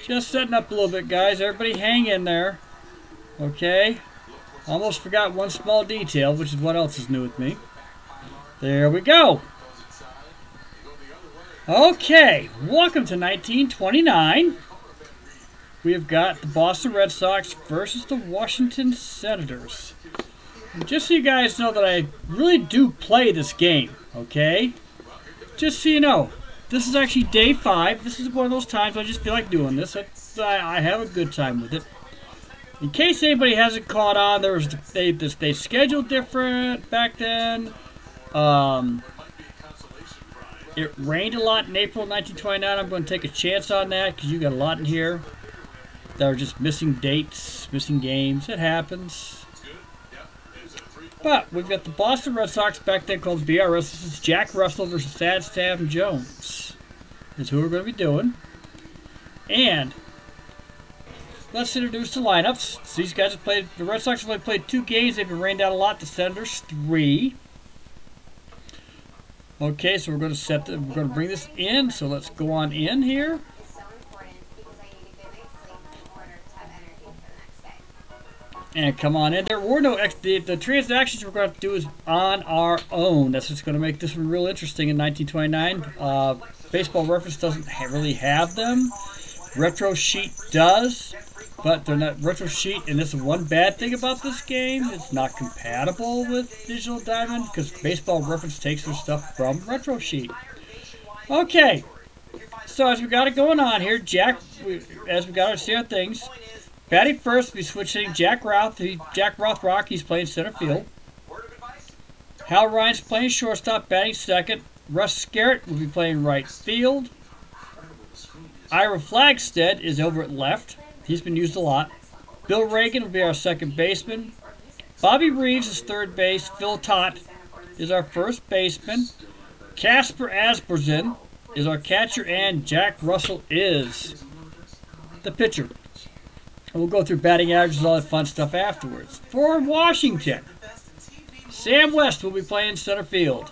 Just setting up a little bit, guys. Everybody hang in there. Okay. Almost forgot one small detail, which is what else is new with me. There we go. Okay. Welcome to 1929. We have got the Boston Red Sox versus the Washington Senators. And just so you guys know that I really do play this game. Okay. Just so you know. This is actually day 5. This is one of those times I just feel like doing this. I have a good time with it. In case anybody hasn't caught on, they scheduled different back then. It rained a lot in April 1929. I'm going to take a chance on that because you got a lot in here that are just missing dates, missing games. It happens. But we've got the Boston Red Sox back then called BRS. This is Jack Russell versus Sad Sam Jones. Is who we're going to be doing. And let's introduce the lineups. So these guys have played. The Red Sox have only played 2 games. They've been rained out a lot. The Senators 3. Okay, so we're going to bring this in. So let's go on in here. And come on in. There were no the transactions we're going to do is on our own. That's what's going to make this one real interesting in 1929. Baseball Reference doesn't really have them. Retro Sheet does, but they're not Retro Sheet. And this is one bad thing about this game: it's not compatible with Digital Diamond because Baseball Reference takes their stuff from Retro Sheet. Okay, so as we got it going on here, as we got our see our things. Batting first, we'll be switching Jack Rothrock. He's playing center field. Hal Ryan's playing shortstop, batting second. Russ Skerritt will be playing right field. Ira Flagstead is over at left. He's been used a lot. Bill Reagan will be our second baseman. Bobby Reeves is third base. Phil Tott is our first baseman. Casper Asperson is our catcher, and Jack Russell is the pitcher. And we'll go through batting averages and all that fun stuff afterwards. For Washington, Sam West will be playing center field.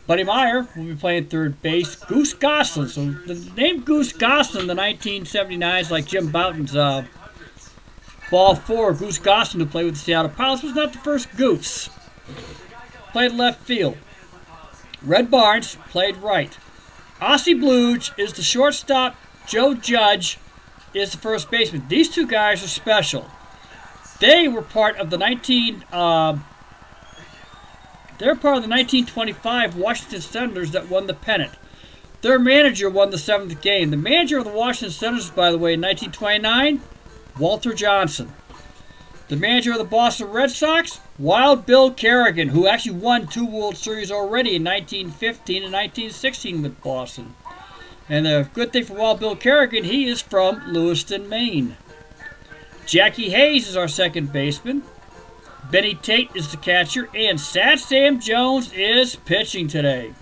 Buddy Meyer will be playing third base. Goose Goslin. So the name Goose Goslin, the 1979 is like Jim Bouton's ball 4. Goose Goslin to play with the Seattle Pilots was not the first Goose. Played left field. Red Barnes played right. Ossie Bluge is the shortstop. Joe Judge is the first baseman. These 2 guys are special. They were part of the 1925 Washington Senators that won the pennant. Their manager won the 7th game. The manager of the Washington Senators, by the way, in 1929, Walter Johnson. The manager of the Boston Red Sox, Wild Bill Kerrigan, who actually won 2 World Series already in 1915 and 1916 with Boston. And the good thing for Wild Bill Kerrigan, he is from Lewiston, Maine. Jackie Hayes is our second baseman. Benny Tate is the catcher. And Sad Sam Jones is pitching today.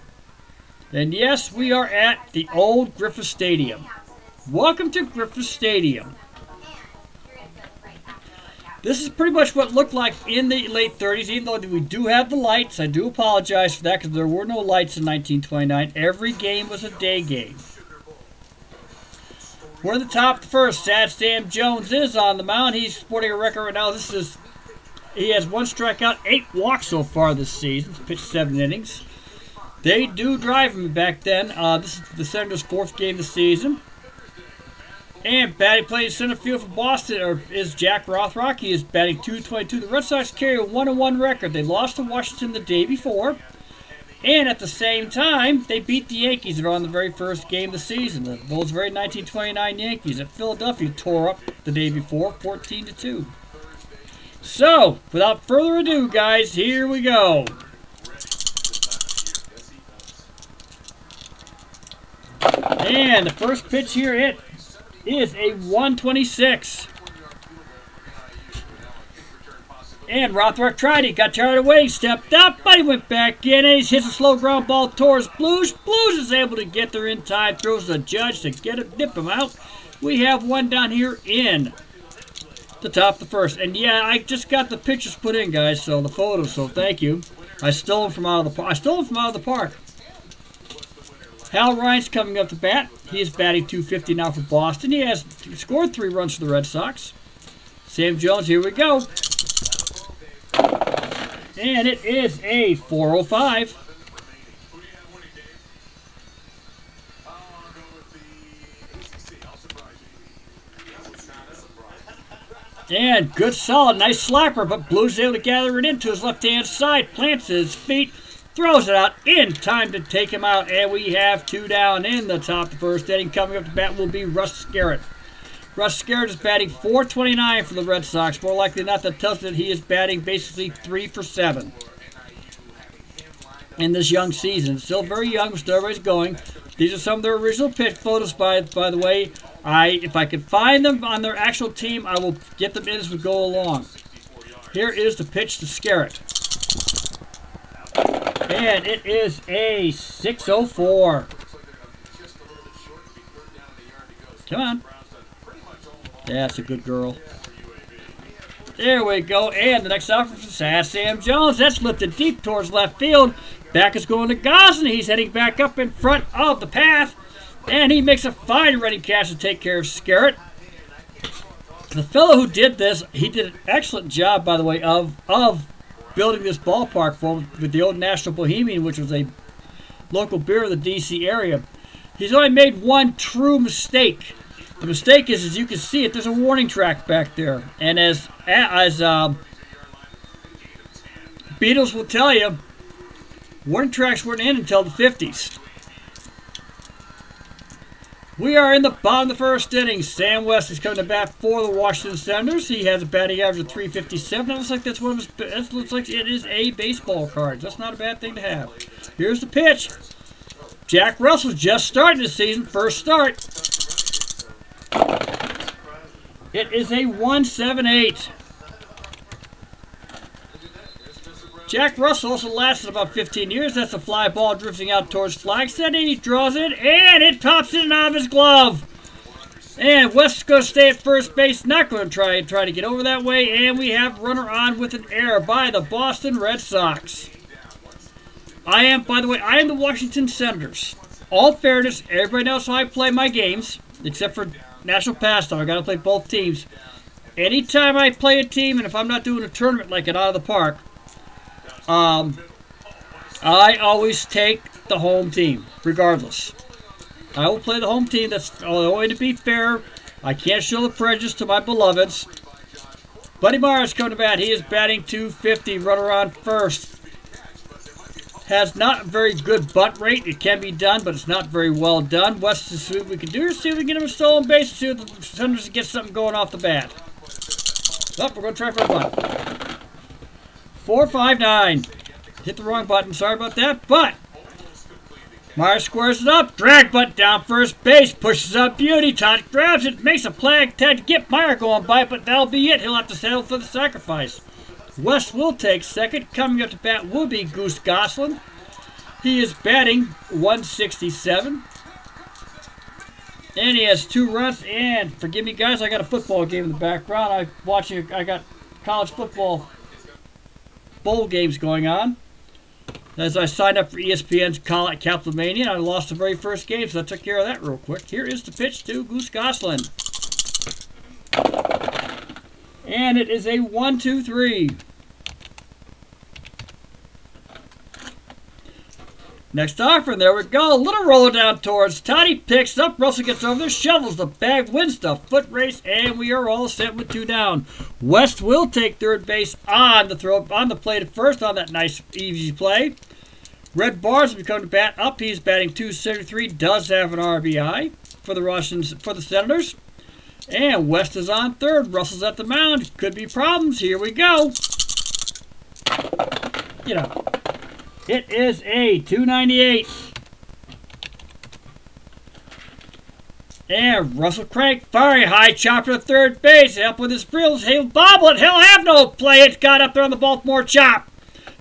And yes, we are at the old Griffith Stadium. Welcome to Griffith Stadium. This is pretty much what it looked like in the late 30s, even though we do have the lights. I do apologize for that because there were no lights in 1929. Every game was a day game. We're at the top of the first. Sad Sam Jones is on the mound. He's sporting a record right now. He has 1 strikeout, 8 walks so far this season. He's pitched 7 innings. They do drive him back then. This is the Senators' 4th game this season. And batting playing center field for Boston is Jack Rothrock. He is batting .222. The Red Sox carry a 1-1 record. They lost to Washington the day before. And at the same time, they beat the Yankees that are on the very first game of the season. Those very 1929 Yankees at Philadelphia tore up the day before, 14-2. So, without further ado, guys, here we go. And the first pitch here, it is a 126. And Rothrock tried it, got tired of waiting, stepped up, but he went back in, and he hits a slow ground ball towards Blues. Blues is able to get there in time, throws the Judge to get it, nip him out. We have one down here in the top of the first. And yeah, I just got the pictures put in, guys, so the photos, so thank you. I stole them from out of the park. Hal Ryan's coming up to bat. He is batting .250 now for Boston. He has scored 3 runs for the Red Sox. Sam Jones, here we go. And it is a 405. And good solid, nice slapper, but Blues able to gather it into his left-hand side, plants his feet, throws it out in time to take him out, and we have 2 down in the top of the first inning. Coming up to bat will be Russ Skerritt. Russ Skerritt is batting .429 for the Red Sox. More likely than not, that tells me that he is batting basically 3 for 7 in this young season. Still very young, still everybody's going. These are some of their original pitch photos, by the way. If I can find them on their actual team, I will get them in as we go along. Here is the pitch to Skerritt. And it is a 604. Come on. That's a good girl. There we go. And the next offer from Sam Jones. That's lifted deep towards left field. Back is going to Gosling. He's heading back up in front of the path. And he makes a fine running catch to take care of Skerritt. The fellow who did this, he did an excellent job, by the way, of building this ballpark for him with the Old National Bohemian, which was a local beer of the D.C. area. He's only made one true mistake. The mistake is, as you can see it, there's a warning track back there. And as Beatles will tell you, warning tracks weren't in until the 50s. We are in the bottom of the first inning. Sam West is coming to bat for the Washington Senators. He has a batting average of .357. That looks like that's one of his. That looks like it is a baseball card. That's not a bad thing to have. Here's the pitch. Jack Russell just started the season. First start. It is a 178. Jack Russell also lasted about 15 years. That's a fly ball drifting out towards Flagstead. He draws it, and it pops in and out of his glove. And West is going to stay at first base. Not going to try to get over that way. And we have runner on with an error by the Boston Red Sox. By the way, I am the Washington Senators. All fairness, everybody knows how I play my games, except for National Pastime. I got to play both teams. Anytime I play a team, and if I'm not doing a tournament like it out of the park, I always take the home team, regardless. I will play the home team. That's the only way to be fair. I can't show the prejudice to my beloveds. Buddy Myers coming to bat. He is batting .250, runner on first. Has not a very good bunt rate. It can be done, but it's not very well done. West is see what we can do. See if we can get him a stolen base. See if the Senators get something going off the bat. Oh, we're going to try for a bunt. 4-5-9. Hit the wrong button. Sorry about that. But Myers squares it up. Drag bunt down first base. Pushes up Beauty. Todd grabs it. Makes a play. Ted to get Meyer going by, but that'll be it. He'll have to settle for the sacrifice. West will take second. Coming up to bat will be Goose Gosling. He is batting .167. And he has 2 runs. And forgive me, guys, I got a football game in the background. I got college football bowl games going on. As I signed up for ESPN's Capitlemania, I lost the very first game, so I took care of that real quick. Here is the pitch to Goose Gosling. And it is a 1-2-3. Next offer, there we go. Little roller down towards Toddy. Picks up. Russell gets over there. Shovels the bag. Wins the foot race. And we are all set with 2 down. West will take third base on the throw. On the plate at first on that nice easy play. Red Barnes will come to bat up. He's batting .273. Does have an RBI for the Senators. And West is on third. Russell's at the mound. Could be problems. Here we go. Get up. It is a 298. And Russell Crank, very high chopper to third base. Up with his grills. He'll bobble it. He'll have no play. It got up there on the Baltimore chop.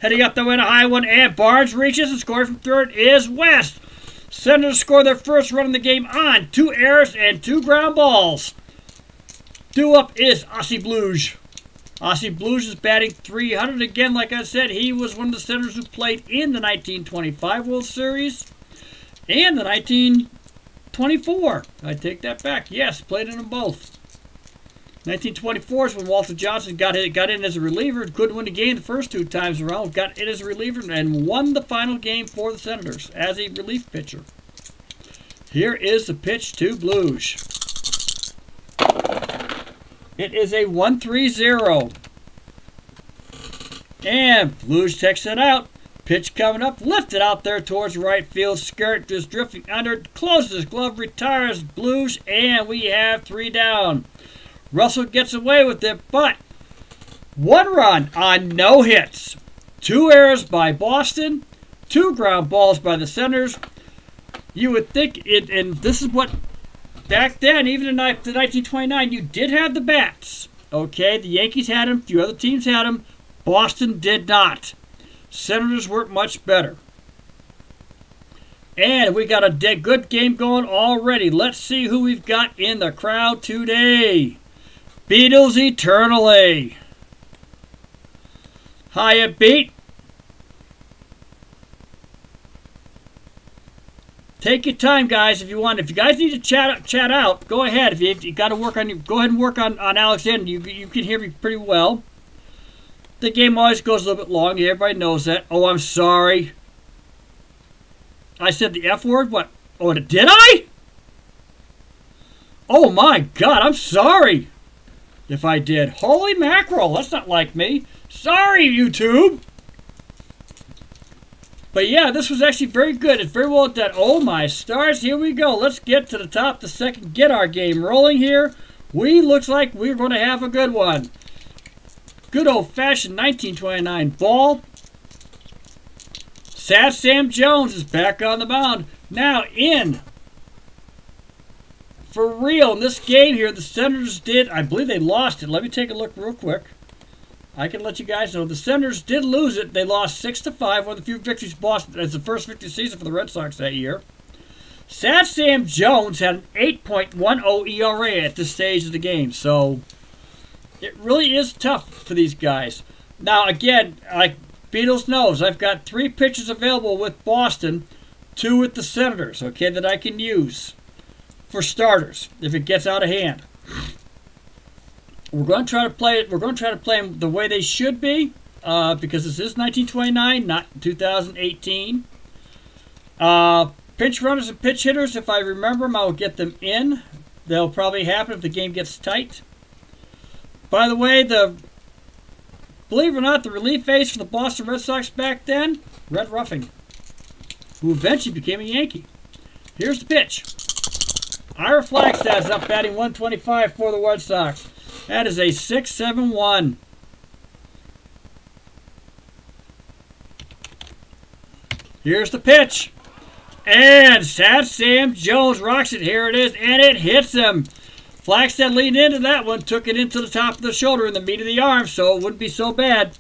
Heading up the win, a high one. And Barnes reaches and scoring from third is West. Senators score their first run in the game on 2 errors and 2 ground balls. Due up is Ossie Bluge. Ossie Bluge is batting .300 again. Like I said, he was one of the Senators who played in the 1925 World Series. And the 1924. I take that back. Yes, played in them both. 1924 is when Walter Johnson got in as a reliever. Couldn't win the game the first 2 times around. Got in as a reliever and won the final game for the Senators as a relief pitcher. Here is the pitch to Blues. It is a 1-3-0. And Blues takes it out. Pitch coming up, lifted out there towards right field. Skirt just drifting under, closes his glove, retires Blues, and we have 3 down. Russell gets away with it, but 1 run on no hits. 2 errors by Boston, 2 ground balls by the Senators. You would think it, and this is what, back then, even in 1929, you did have the bats. Okay, the Yankees had them, a few other teams had them. Boston did not. Senators weren't much better. And we got a good game going already. Let's see who we've got in the crowd today. Beatles eternally. Hiya, Beat. Take your time, guys, if you want. If you guys need to chat out, go ahead. If you got to work on, go ahead and work on Alexander. You can hear me pretty well. The game always goes a little bit long. Everybody knows that. Oh, I'm sorry. I said the F word? What? Oh, did I? Oh, my God. I'm sorry if I did. Holy mackerel. That's not like me. Sorry, YouTube. But, yeah, this was actually very good. It's very well done. Oh, my stars. Here we go. Let's get to the top of the second. Get our game rolling here. Looks like we're going to have a good one. Good old-fashioned 1929 ball. Sad Sam Jones is back on the mound. Now in. For real, in this game here, the Senators did, I believe they lost it. Let me take a look real quick. I can let you guys know. The Senators did lose it. They lost 6-5. One of the few victories Boston. It's the first victory season for the Red Sox that year. Sad Sam Jones had an 8.10 ERA at this stage of the game. So it really is tough for these guys. Now, again, like Beatles knows, I've got 3 pitchers available with Boston, 2 with the Senators, okay, that I can use for starters if it gets out of hand. We're going to try to play it. We're going to try to play them the way they should be, because this is 1929, not 2018. Pinch runners and pitch hitters, if I remember them, I will get them in. They'll probably happen if the game gets tight. By the way, believe it or not, the relief ace for the Boston Red Sox back then, Red Ruffing, who eventually became a Yankee. Here's the pitch. Ira Flagstad is up batting 125 for the Red Sox. That is a 6-7-1. Here's the pitch. And Sad Sam Jones rocks it. Here it is, and it hits him. Flagstad leaned into that one, took it into the top of the shoulder in the meat of the arm, so it wouldn't be so bad.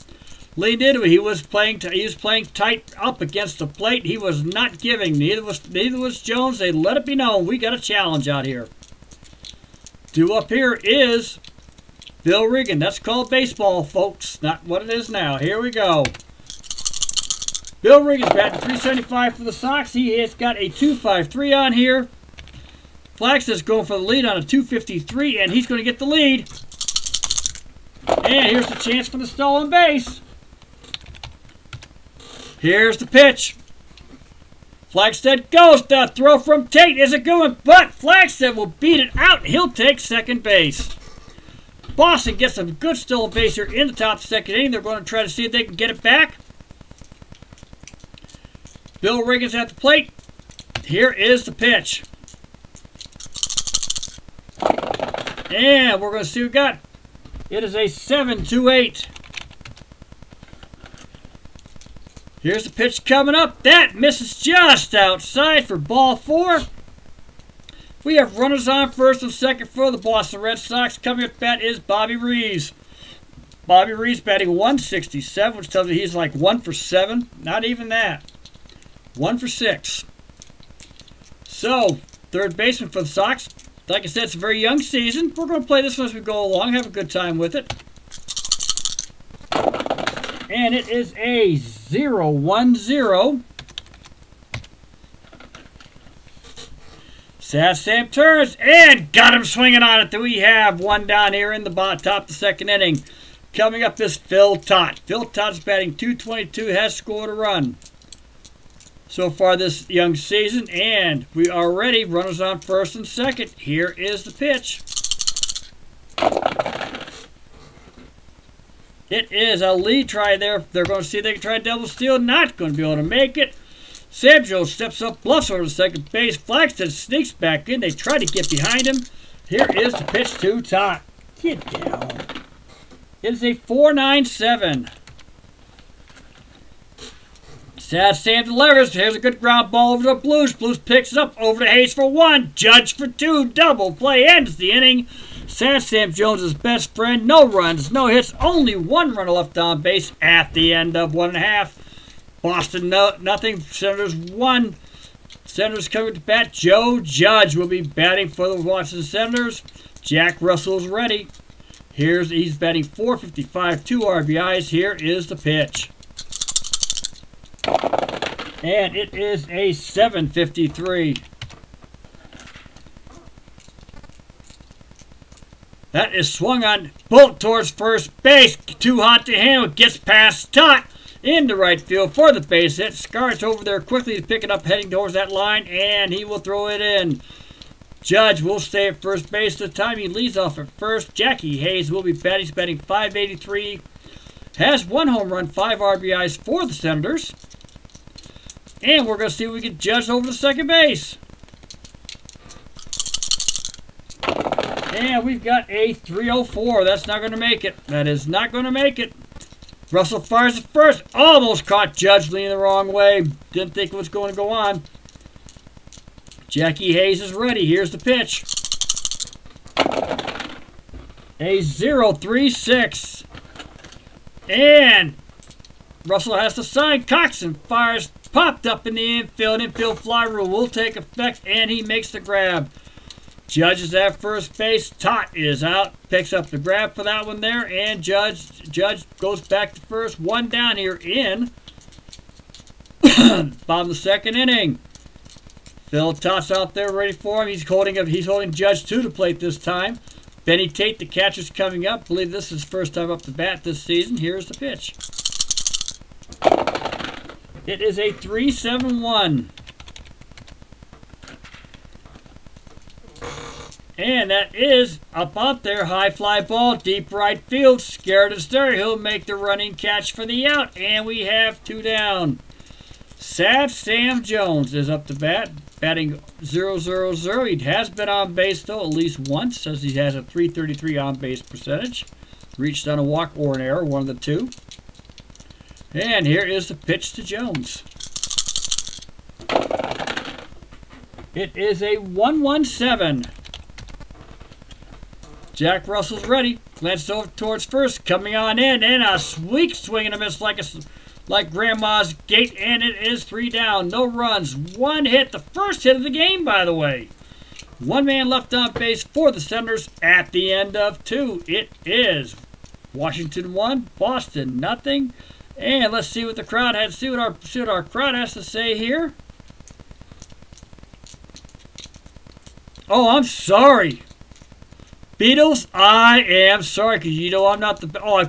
Leaned into it. He was playing tight up against the plate. He was not giving. Neither was Jones. They let it be known. We got a challenge out here. Due up here is Bill Regan. That's called baseball, folks. Not what it is now. Here we go. Bill Regan's batting 375 for the Sox. He has got a 253 on here. Flagstad's going for the lead on a 253, and he's going to get the lead. And here's the chance for the stolen base. Here's the pitch. Flagstad goes. The throw from Tate isn't going, but Flagstad will beat it out. He'll take second base. Boston gets a good stolen base here in the top of the second inning. They're going to try to see if they can get it back. Bill Regan's at the plate. Here is the pitch. And we're going to see what we got. It is a 7-8. Here's the pitch coming up. That misses just outside for ball 4. We have runners on first and second for the Boston Red Sox. Coming up bat is Bobby Reeves. Bobby Reeves batting 167, which tells me he's like 1 for 7. Not even that. 1 for 6. So, third baseman for the Sox. Like I said, it's a very young season. We're going to play this one as we go along, have a good time with it. And it is a 0-1-0. Sad Sam turns and got him swinging on it. We have one down here in the top of the second inning. Coming up is Phil Tott. Phil Tott's batting .222, has scored a run so far this young season, and we are ready. Runners on first and second. Here is the pitch. It is a lead try there. They're going to see if they can try double steal. Not going to be able to make it. Sam Jones steps up, bluffs over to second base. Flaxton sneaks back in. They try to get behind him. Here is the pitch to Tott. Get down. It is a 4.97. Sad Sam delivers. Here's a good ground ball over to Blues. Blues picks it up over to Hayes for one. Judge for two. Double play ends the inning. Sad Sam Jones' best friend. No runs, no hits. Only one runner left on base at the end of 1.5. Boston nothing. Senators 1. Senators coming to bat. Joe Judge will be batting for the Washington Senators. Jack Russell's ready. He's batting .455, 2 RBIs. Here is the pitch. And it is a 7.53. That is swung on. Bolt towards first base. Too hot to handle. Gets past Tott into right field for the base hit. Scarts over there quickly to pick it up, heading towards that line, and he will throw it in. Judge will stay at first base. The time he leads off at first. Jackie Hayes will be batting. He's batting .583. Has 1 home run, 5 RBIs for the Senators. And we're going to see if we can Judge over to second base. And we've got a 304. That's not going to make it. That is not going to make it. Russell fires at first. Almost caught Judge leaning the wrong way. Didn't think it was going to go on. Jackie Hayes is ready. Here's the pitch. A 0.36. And Russell has to sign. Coxon fires. Popped up in the infield. Infield fly rule will take effect, and he makes the grab. Judge is at first base. Tott is out. Picks up the grab for that one there. And Judge goes back to first. One down here in bottom of the second inning. Phil Tott's out there ready for him. He's holding Judge to the plate this time. Benny Tate, the catcher's coming up. I believe this is his first time up the bat this season. Here's the pitch. It is a 3.71. And that is up out there. High fly ball, deep right field. Scared of there. He'll make the running catch for the out. And we have 2 down. Sad Sam Jones is up to bat. Batting .000. He has been on base, though, at least once, says he has a .333 on-base percentage. Reached on a walk or an error, one of the two. And here is the pitch to Jones. It is a 1.17. Jack Russell's ready. Glanced over towards first, coming on in, and a sweet swing and a miss like Grandma's gate, and it is 3 down. No runs, 1 hit. The first hit of the game, by the way. 1 man left on base for the Senators at the end of 2. It is Washington 1, Boston nothing. And let's see what the crowd has. See what our crowd has to say here. Oh, I'm sorry, Beatles. I am sorry, because you know I'm not the. Oh,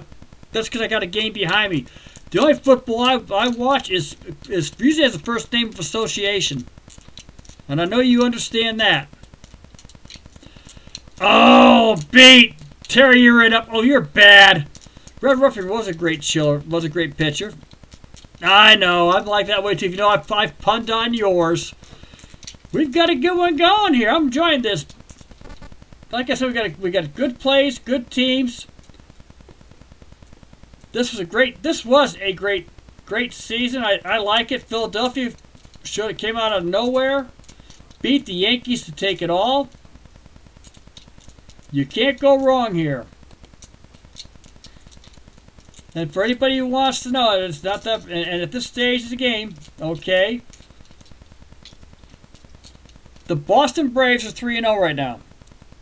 that's because I got a game behind me. The only football I watch is usually has a first name of association, and I know you understand that. Oh, beat Terry, you're it up. Oh, you're bad. Red Ruffin was a great chiller, was a great pitcher. I know, I'm like that way too. You know, I've punned on yours. We've got a good one going here. I'm enjoying this. Like I said, we got good plays, good teams. This was a great season. I like it. Philadelphia should have came out of nowhere, beat the Yankees to take it all. You can't go wrong here. And for anybody who wants to know, it's not that. And at this stage of the game, okay, the Boston Braves are 3-0 right now.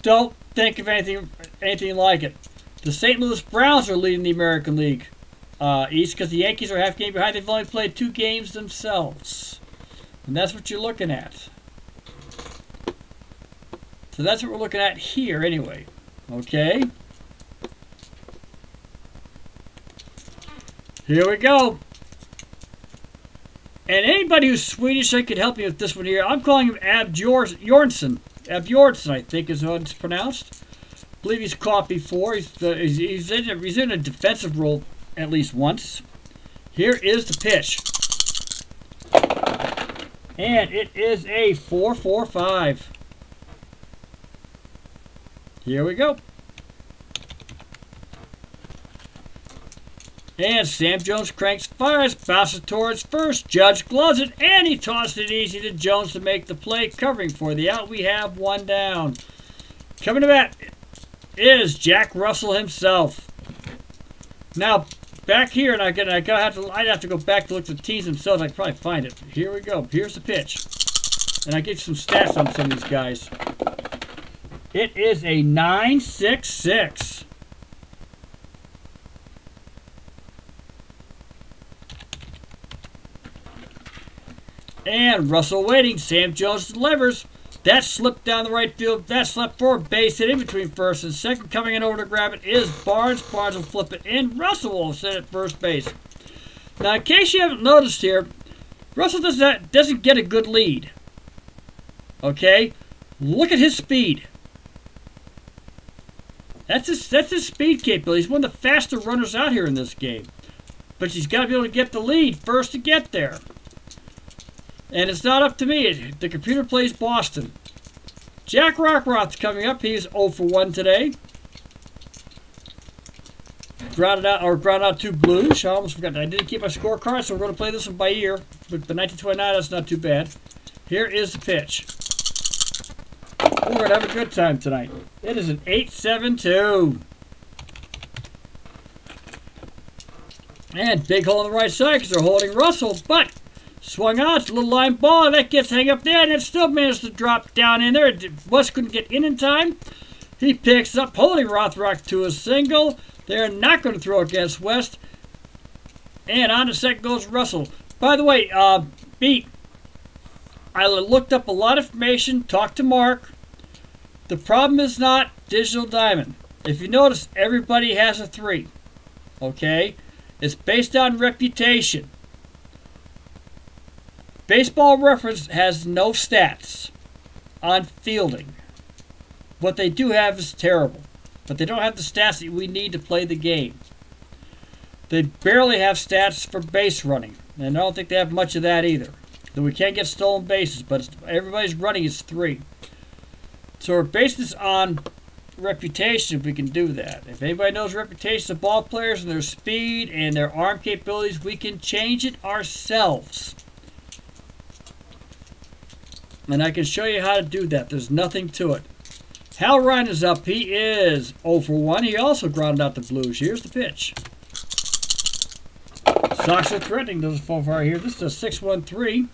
Don't think of anything like it. The St. Louis Browns are leading the American League East because the Yankees are half game behind. They've only played 2 games themselves, and that's what you're looking at. So that's what we're looking at here anyway. Okay. Here we go. And anybody who's Swedish, I could help you with this one here. I'm calling him Abjornsson. Abjornsson, I think is how it's pronounced. I believe he's caught before. He's in a defensive role at least once. Here is the pitch. And it is a 4-4-5. Here we go. And Sam Jones cranks, fires, bounces towards first. Judge gloves it, and he tosses it easy to Jones to make the play. Covering for the out, we have one down. Coming to bat is Jack Russell himself. Now, back here, and I'd have to go back to look at the teams themselves. I could probably find it. Here we go. Here's the pitch. And I get some stats on some of these guys. It is a 9.66. And Russell waiting. Sam Jones delivers. That slipped down the right field. That's left forward base hit in between first and second. Coming in over to grab it is Barnes. Barnes will flip it in. Russell will set at first base. Now, in case you haven't noticed here, Russell doesn't get a good lead. Okay? Look at his speed. That's his speed capability. He's one of the faster runners out here in this game. But he's got to be able to get the lead first to get there. And it's not up to me. The computer plays Boston. Jack Rockroth's coming up. He's 0 for 1 today. Grounded out 2 blues. I almost forgot. I didn't keep my scorecard, so we're going to play this one by ear. But the 1929, that's not too bad. Here is the pitch. We're going to have a good time tonight. It is an 8-7-2. And big hole on the right side because they're holding Russell, but swung out. It's a little line ball. That gets hung up there, and it still managed to drop down in there. West couldn't get in time. He picks up, holding Rothrock to a single. They're not going to throw against West. And on to second goes Russell. By the way, Beat, I looked up a lot of information, talked to Mark. The problem is not Digital Diamond. If you notice, everybody has a 3. Okay? It's based on reputation. Baseball Reference has no stats on fielding. What they do have is terrible. But they don't have the stats that we need to play the game. They barely have stats for base running. And I don't think they have much of that either. Though we can't get stolen bases, but everybody's running is 3. So we're basing this on reputation if we can do that. If anybody knows reputations of ball players and their speed and their arm capabilities, we can change it ourselves. And I can show you how to do that. There's nothing to it. Hal Ryan is up. He is 0 for 1. He also grounded out the Blues. Here's the pitch. Sox are threatening those so far here. This is a 6-1-3.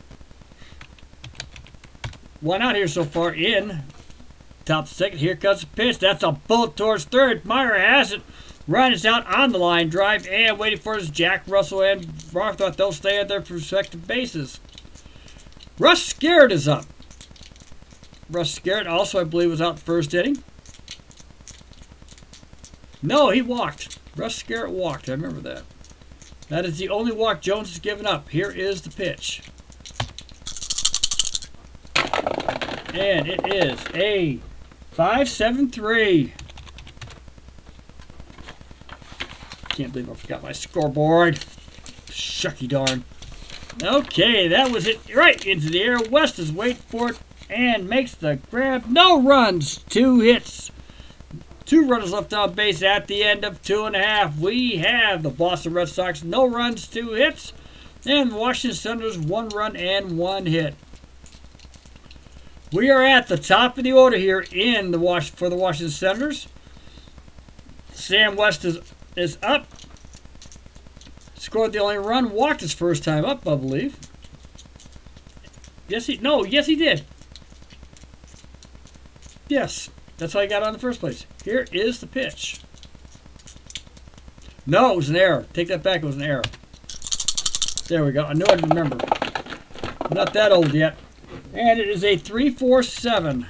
1 out here so far in. Top second. Here comes the pitch. That's a bullet towards third. Meyer has it. Ryan is out on the line drive and waiting for his Jack Russell and Rothrock. They'll stay at their respective bases. Russ Scarrett is up. Russ Scarrett also, I believe, was out the first inning. No, he walked. Russ Scarrett walked. I remember that. That is the only walk Jones has given up. Here is the pitch. And it is a 5-7-3. Can't believe I forgot my scoreboard. Shucky darn. Okay, that was it. Right into the air. West is waiting for it and makes the grab. No runs. 2 hits. 2 runners left on base at the end of 2.5. We have the Boston Red Sox. No runs, 2 hits. And Washington Senators 1 run and 1 hit. We are at the top of the order here in the for the Washington Senators. Sam West is up. Scored the only run. Walked his first time up, I believe. Yes, he did. Yes, that's how he got on in the first place. Here is the pitch. No, it was an error. Take that back. It was an error. There we go. I knew I'd remember. I'm not that old yet. And it is a 3-4-7.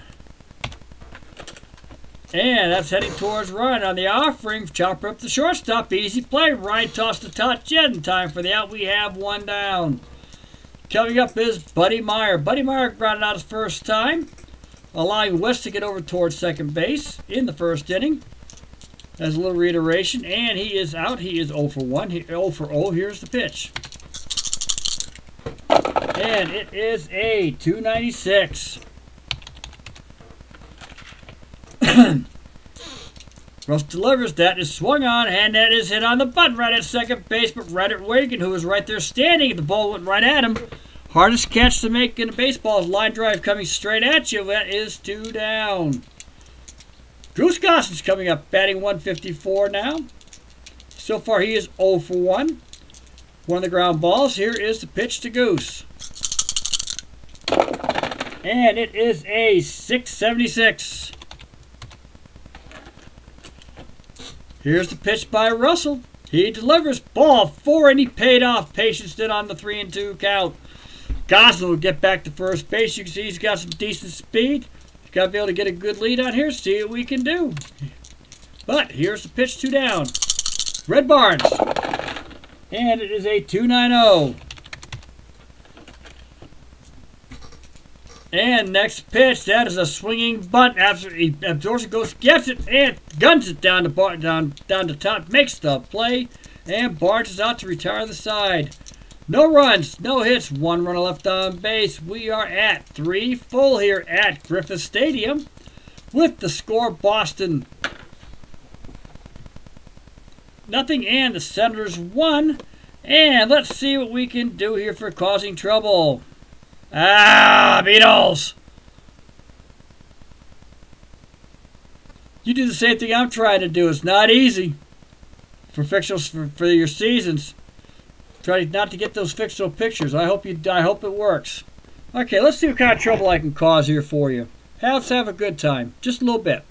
And that's heading towards Ryan on the offering. Chopper up the shortstop. Easy play. Ryan tossed the top jet in time for the out. We have one down. Coming up is Buddy Meyer. Buddy Meyer grounded out his first time, allowing West to get over towards second base in the first inning. As a little reiteration, and he is out. He is 0 for 1. 0 for 0. Here's the pitch. And it is a 296. Russ delivers. That is swung on, and that is hit on the button right at second base, but right at Reagan, who was right there standing. The ball went right at him. Hardest catch to make in baseball is line drive coming straight at you. That is 2 down. Goose Gossens coming up, batting 154 now. So far, he is 0 for 1. One of the ground balls. Here is the pitch to Goose. And it is a 676. Here's the pitch by Russell. He delivers. Ball 4, and he paid off. Patience did on the 3-2 count. Gosselin will get back to first base. You can see he's got some decent speed. He's got to be able to get a good lead out here. See what we can do. But here's the pitch 2 down. Red Barnes. And it is a 2-9-0. And next pitch, that is a swinging bunt. Absolutely, absorbs it, goes, gets it, and guns it down the top. Makes the play, and Barnes is out to retire the side. No runs, no hits, 1 runner left on base. We are at 3 full here at Griffith Stadium with the score Boston 0 and the Senators 1. And let's see what we can do here for causing trouble. Beatles! You do the same thing I'm trying to do. It's not easy for fictionals for your seasons. Try not to get those fictional pictures. I hope it works. Okay, let's see what kind of trouble I can cause here for you. Let's have a good time. Just a little bit.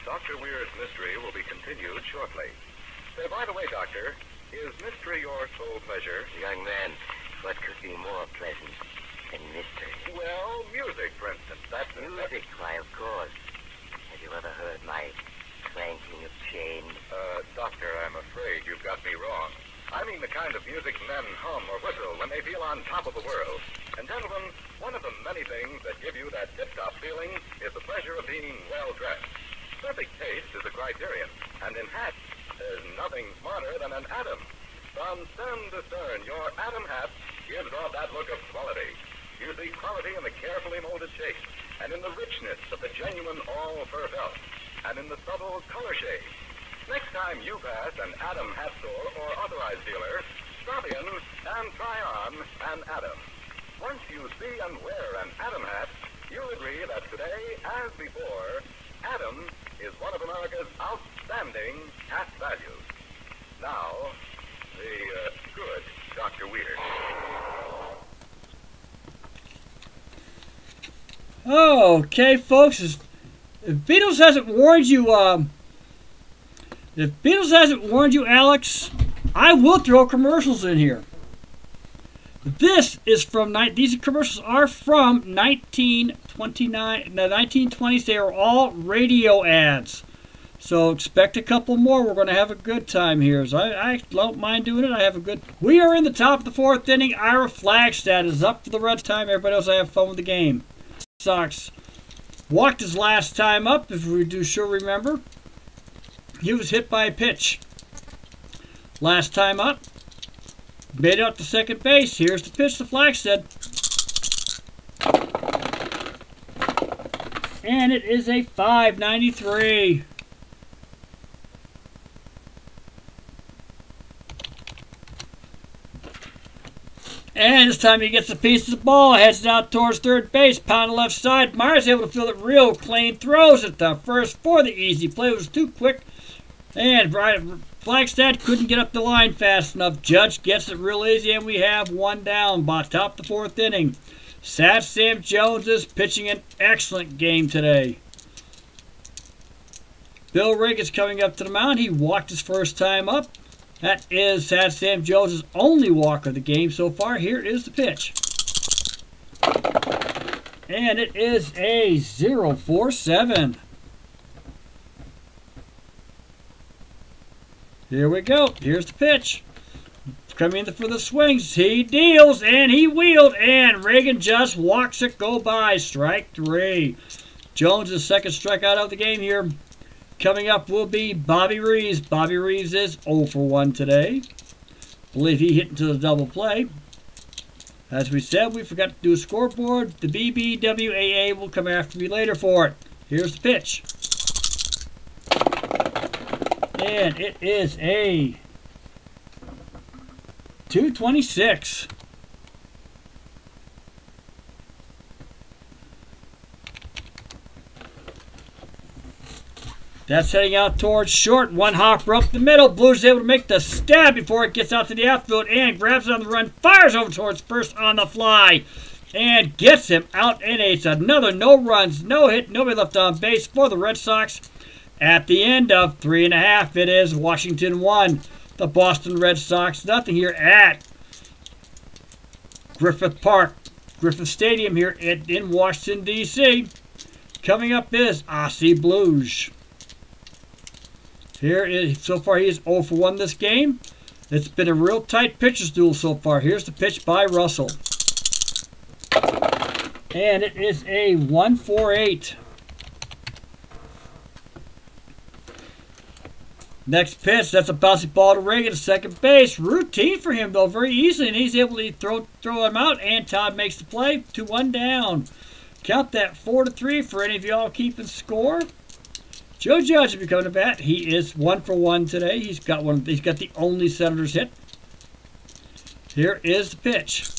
Dr. Weir's mystery will be continued shortly. By the way, Doctor, is mystery your sole pleasure? Young man, what could be more pleasant than mystery? Well, music, for instance. That's Music, why, of course. Have you ever heard my clanking of chains? Doctor, I'm afraid you've got me wrong. I mean the kind of music men hum or whistle when they feel on top of the world. And gentlemen, one of the many things that give you that tip-top feeling is the pleasure of being well-dressed. Perfect taste is a criterion, and in hats, there's nothing smarter than an Adam. From stem to stern, your Adam hat gives off that look of quality. You see quality in the carefully molded shape, and in the richness of the genuine all-fur felt, and in the subtle color shade. Next time you pass an Adam hat store or authorized dealer, stop in and try on an Adam. Once you see and wear an Adam hat, you'll agree that today, as before, Adam is one of America's outstanding hat values. Now, the good Dr. Weir. Okay, folks. If Beatles hasn't warned you, Alex, I will throw commercials in here. This is from these commercials are from 1929, the 1920s. They are all radio ads. So expect a couple more. We're going to have a good time here. So I don't mind doing it. I have a good. We are in the top of the 4th inning. Ira Flagstad is up for the Reds time. Everybody else, I have fun with the game. Sox walked his last time up, if we do sure remember. He was hit by a pitch. Last time up. Made it up to second base. Here's the pitch to Flagstad. And it is a 593. And this time he gets a piece of the ball, heads it out towards third base, pound the left side. Myers able to field it real clean, throws it to first for the easy play. It was too quick. And Flagstad couldn't get up the line fast enough. Judge gets it real easy, and we have one down by top of the 4th inning. Sad Sam Jones is pitching an excellent game today. Bill Rigg is coming up to the mound. He walked his first time up. That is Sam Jones' only walk of the game so far. Here is the pitch. And it is a 0-4-7. Here we go. Here's the pitch. Coming in for the swings. He deals and he wheeled. And Reagan just walks it go by. Strike 3. Jones' second strikeout of the game here. Coming up will be Bobby Reeves. Bobby Reeves is 0 for 1 today. Believe he hit into the double play. As we said, we forgot to do a scoreboard. The BBWAA will come after me later for it. Here's the pitch. And it is a 226. That's heading out towards short. One hopper up the middle. Blues able to make the stab before it gets out to the outfield and grabs it on the run. Fires over towards first on the fly and gets him out. And it's another no runs, no hit, nobody left on base for the Red Sox. At the end of 3.5, it is Washington 1, the Boston Red Sox nothing here at Griffith Park, Griffith Stadium here in Washington, D.C. Coming up is Aussie Blues. Here is, so far he is 0 for 1 this game. It's been a real tight pitcher's duel so far. Here's the pitch by Russell. And it is a 1-4-8. Next pitch, that's a bouncy ball to Reagan at second base. Routine for him though, very easily, and he's able to throw him out, and Todd makes the play. 2-1 down. Count that 4-3 for any of y'all keeping score. Joe Judge will be coming to bat. He is 1 for 1 today. He's got the only Senators hit. Here is the pitch.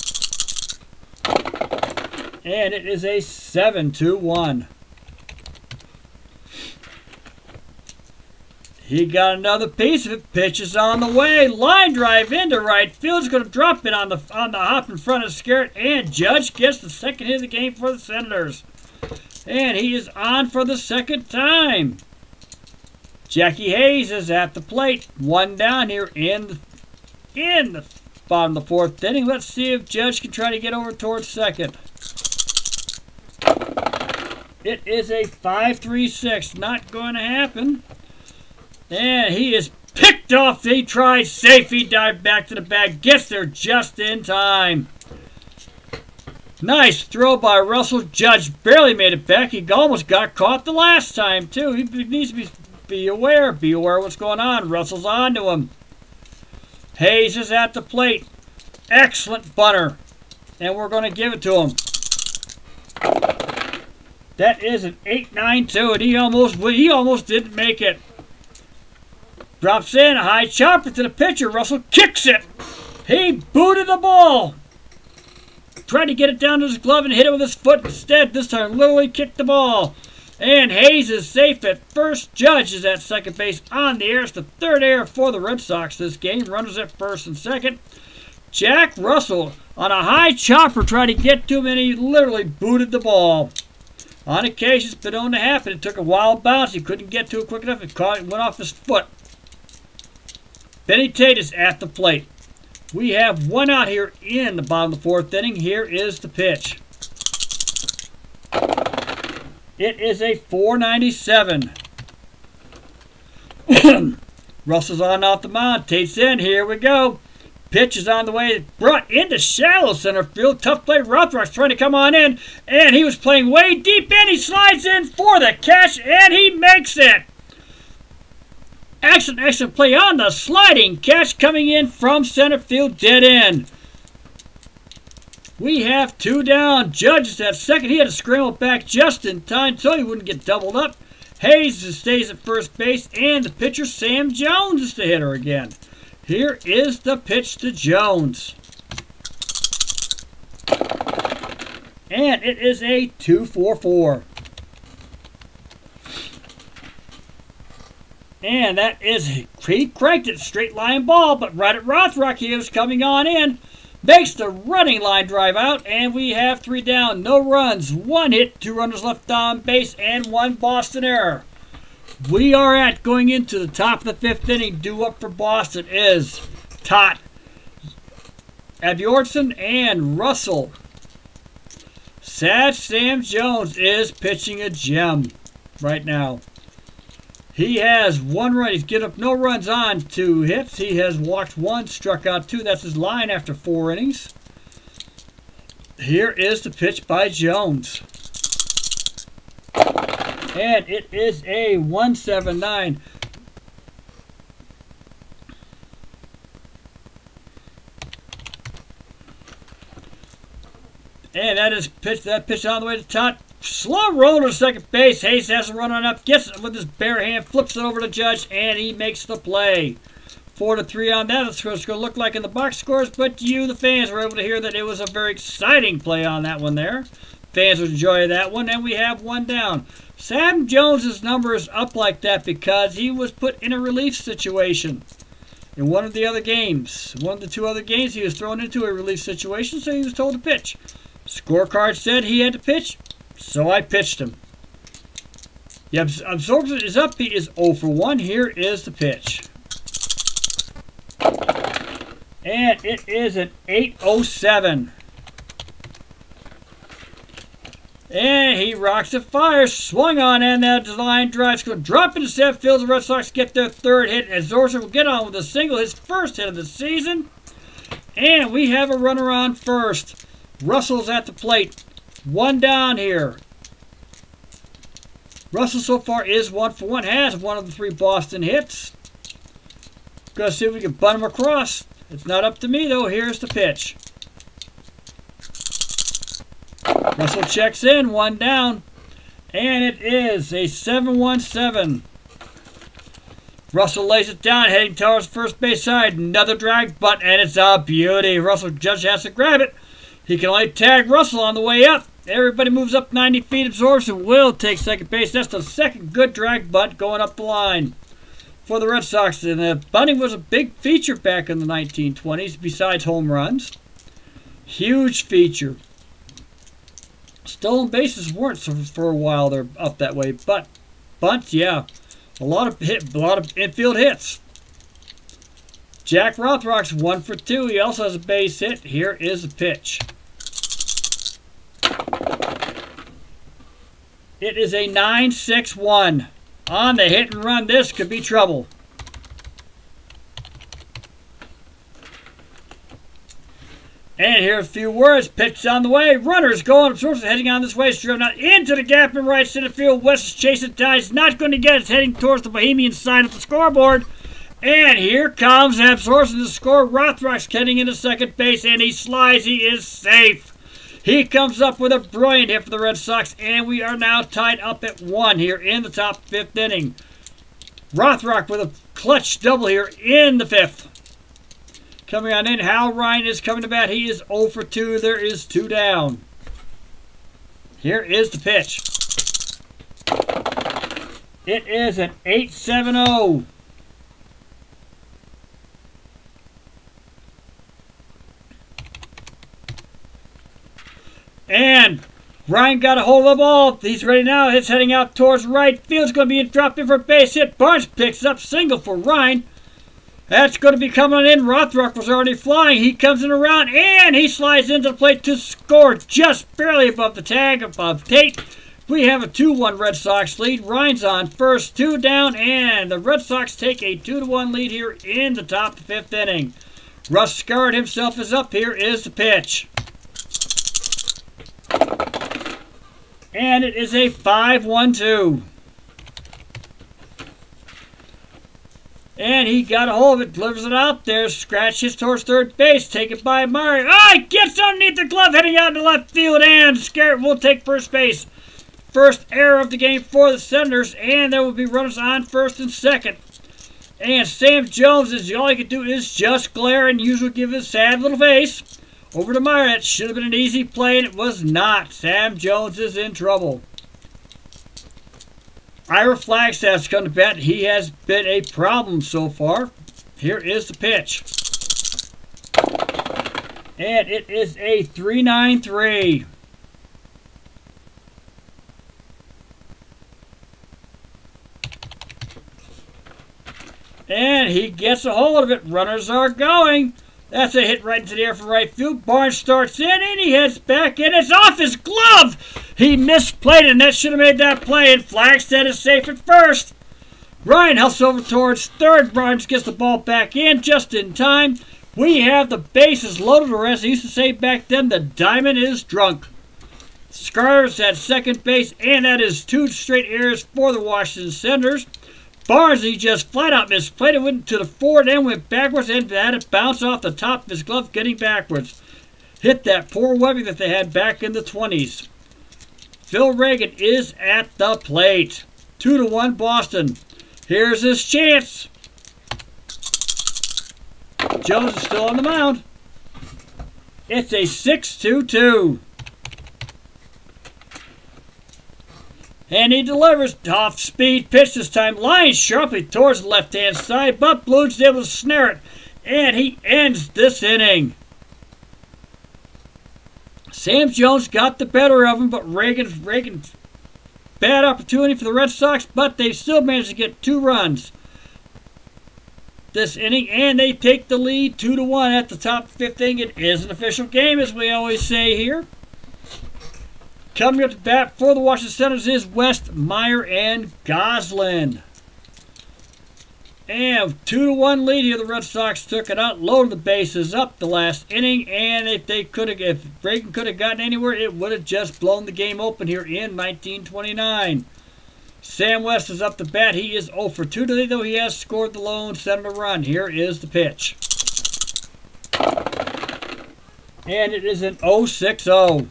And it is a 7-2-1. He got another piece of it. Pitch is on the way. Line drive into right field. Is going to drop it on the hop in front of Scarrett. And Judge gets the second hit of the game for the Senators. And he is on for the second time. Jackie Hayes is at the plate. 1 down here in the bottom of the 4th inning. Let's see if Judge can try to get over towards second. It is a 5-3-6. Not going to happen. And he is picked off. He tried safe. He dived back to the bag. Gets there just in time. Nice throw by Russell. Judge barely made it back. He almost got caught the last time, too. He needs to be aware. Be aware of what's going on. Russell's on to him. Hayes is at the plate. Excellent bunter. And we're going to give it to him. That is an 8-9-2, and he almost didn't make it. Drops in, a high chopper to the pitcher. Russell kicks it. He booted the ball. Tried to get it down to his glove and hit it with his foot instead. This time, literally kicked the ball. And Hayes is safe at first. Judge is at second base on the air. It's the third error for the Red Sox this game. Runners at first and second. Jack Russell on a high chopper tried to get to him, and he literally booted the ball. On occasion, it's been known to happen. It took a wild bounce. He couldn't get to it quick enough. It went off his foot. Benny Tate is at the plate. We have 1 out here in the bottom of the 4th inning. Here is the pitch. It is a 497. Russell's on off the mound. Tate's in. Here we go. Pitch is on the way. Brought into shallow center field. Tough play. Rothrock's trying to come on in. And he was playing way deep in. He slides in for the catch. And he makes it. Excellent play on the sliding catch coming in from center field, dead end. We have 2 down. Judge is at second. He had to scramble back just in time so he wouldn't get doubled up. Hayes stays at first base, and the pitcher, Sam Jones, is the hitter again. Here is the pitch to Jones. And it is a 2-4-4. And that is, he cranked it, straight line ball, but right at Rothrock, he was coming on in. Makes the running line drive out, and we have 3 down. No runs, 1 hit, 2 runners left on base, and 1 Boston error. we are at going into the top of the fifth inning. Due up for Boston is Todd Bjornson and Russell. Sam Jones is pitching a gem right now. He has 1 run. He's given up no runs on 2 hits. He has walked 1, struck out 2. That's his line after 4 innings. Here is the pitch by Jones. And it is a 179. And that is pitch on the way to top. Slow roll to second base. Hayes has a run on up. Gets it with his bare hand. Flips it over to Judge. And he makes the play. 4-3 on that. That's what it's going to look like in the box scores. But you, the fans, were able to hear that it was a very exciting play on that one there. Fans will enjoy that one. And we have 1 down. Sam Jones' number is up like that because he was put in a relief situation. In one of the other games. One of the 2 other games, he was thrown into a relief situation. So he was told to pitch. Scorecard said he had to pitch, so I pitched him. The absorption is up. He is 0 for 1. Here is the pitch. And it is an 807. And he rocks it, fires, swung on, and that line drive's going to drop into center field. The Red Sox get their 3rd hit, as Zorza will get on with a single, his 1st hit of the season. And we have a runner on first. Russell's at the plate. 1 down here. Russell so far is 1 for 1. Has one of the 3 Boston hits. Gonna see if we can bunt him across. It's not up to me though. Here's the pitch. Russell checks in. 1 down. And it is a 7-1-7. Russell lays it down, heading towards first base side. Another drag bunt, and it's a beauty. Russell Judge has to grab it. He can only tag Russell on the way up. Everybody moves up 90 feet. Absorption will take second base. That's the 2nd good drag bunt going up the line for the Red Sox. And the bunting was a big feature back in the 1920s besides home runs. Huge feature. Stolen bases weren't for a while. They're up that way. But bunts, yeah. A lot of infield hits. Jack Rothrock's 1 for 2. He also has a base hit. Here is the pitch. It is a 9-6-1. On the hit and run, this could be trouble. And here are a few words. Pitch on the way. Runners going. Absorption heading on this way. It's driven out into the gap in right center field. West is chasing it down. He's not going to get it. It's heading towards the Bohemian side of the scoreboard. And here comes Absorption to score. Rothrock's heading into second base, and he slides. He is safe. He comes up with a brilliant hit for the Red Sox, and we are now tied up at 1 here in the top 5th inning. Rothrock with a clutch double here in the 5th. Coming on in, Hal Ryan is coming to bat. He is 0 for 2. There is 2 down. Here is the pitch. It is an 8-7-0. And Ryan got a hold of the ball. He's ready now. It's heading out towards right field. It's going to be dropped in for a base hit. Barnes picks up single for Ryan. That's going to be coming in. Rothrock was already flying. He comes in around, and he slides into the plate to score just barely above the tag, above Tate. We have a 2-1 Red Sox lead. Ryan's on first, 2 down, and the Red Sox take a 2-1 lead here in the top of the 5th inning. Russ Scarrett himself is up. Here is the pitch. And it is a 5-1-2. And he got a hold of it, delivers it out there, scratches towards third base, taken by Murray. He gets underneath the glove, heading out to left field, and Scarrett will take first base. First error of the game for the Senators, and there will be runners on first and second. And Sam Jones, all he could do is just glare and usually give his sad little face over to Meyer. That should have been an easy play, and it was not. Sam Jones is in trouble. Ira Flagstaff's come to bat. He has been a problem so far. Here is the pitch. And it is a 3-9-3. And he gets a hold of it. Runners are going. That's a hit right into the air from right field. Barnes starts in, and he heads back, and it's off his glove. He misplayed it, and that should have made that play, and Flagstead is safe at first. Ryan hustles over towards third. Barnes gets the ball back in just in time. We have the bases loaded, or as they used to say back then, the diamond is drunk. Scarves at second base, and that is 2 straight errors for the Washington Senators. Barnes, he just flat out misplayed it, went to the forward and went backwards, and had it bounce off the top of his glove, getting backwards. Hit that poor webbing that they had back in the 20s. Phil Reagan is at the plate. 2-1 Boston. Here's his chance. Jones is still on the mound. It's a 6-2-2. And he delivers off-speed pitch this time. Lines sharply towards the left-hand side, but Blue's able to snare it. And he ends this inning. Sam Jones got the better of him, but Reagan's bad opportunity for the Red Sox, but they still managed to get 2 runs this inning, and they take the lead 2-1 at the top of the 5th inning. It is an official game, as we always say here. Coming up to bat for the Washington Senators is West, Meyer, and Goslin. And 2-1 lead here. The Red Sox took it out, loaded the bases up the last inning, and if Reagan could have gotten anywhere, it would have just blown the game open here in 1929. Sam West is up to bat. He is 0 for 2 today, though he has scored the lone Senator run. Here is the pitch. And it is an 0-6-0.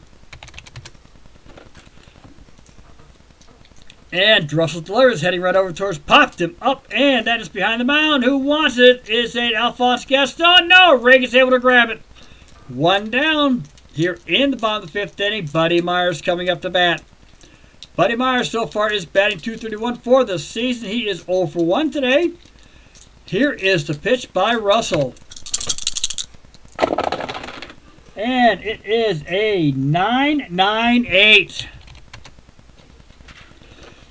And Russell delivers, heading right over towards, popped him up, and that is behind the mound. Who wants it? Is it Alphonse Gaston? No, Reagan's able to grab it. 1 down here in the bottom of the 5th inning. Buddy Myers coming up to bat. Buddy Myers so far is batting .231 for the season. He is 0 for 1 today. Here is the pitch by Russell. And it is a 9-9-8.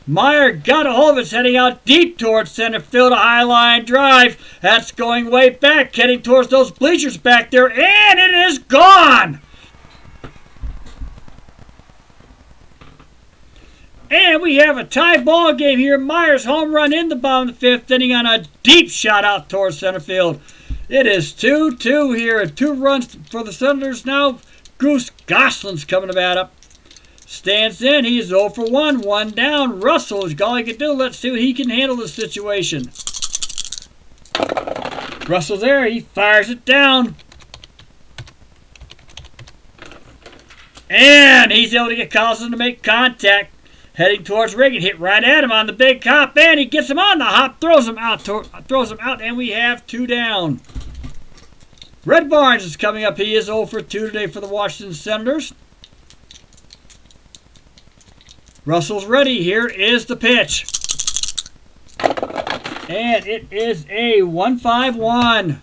Meyer got a hold of it, heading out deep towards center field, a high line drive. That's going way back, heading towards those bleachers back there, and it is gone. And we have a tie ball game here. Myers home run in the bottom of the 5th inning on a deep shot out towards center field. It is 2-2 here, 2 runs for the Senators now. Goose Goslin's coming to bat up. Stands in. He's 0 for 1. 1 down. Russell is all he can do. Let's see what he can handle the situation. Russell's there. He fires it down. And he's able to get Collison to make contact. Heading towards Reagan. Hit right at him on the big hop. And he gets him on the hop. Throws him out. And we have 2 down. Red Barnes is coming up. He is 0 for 2 today for the Washington Senators. Russell's ready. Here is the pitch. And it is a 1-5-1.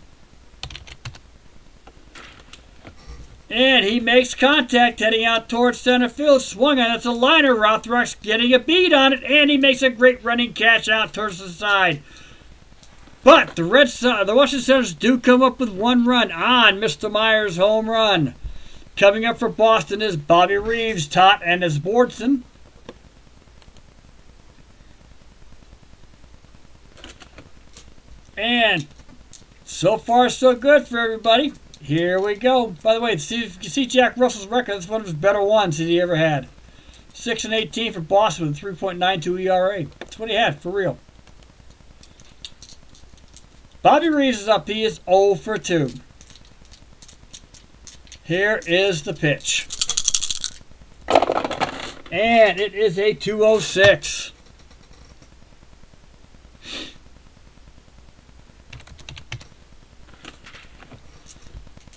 And he makes contact heading out towards center field. Swung on. That's a liner. Rothrock's getting a beat on it. And he makes a great running catch out towards the side. But the Washington Senators do come up with 1 run on Mr. Myers' home run. Coming up for Boston is Bobby Reeves, Tott, and Esbordson. And so far, so good for everybody. Here we go. By the way, you see Jack Russell's record. That's one of his better ones that he ever had. 6-18 for Boston with a 3.92 ERA. That's what he had, for real. Bobby Reeves is up. He is 0 for 2. Here is the pitch. And it is a 2-0-6.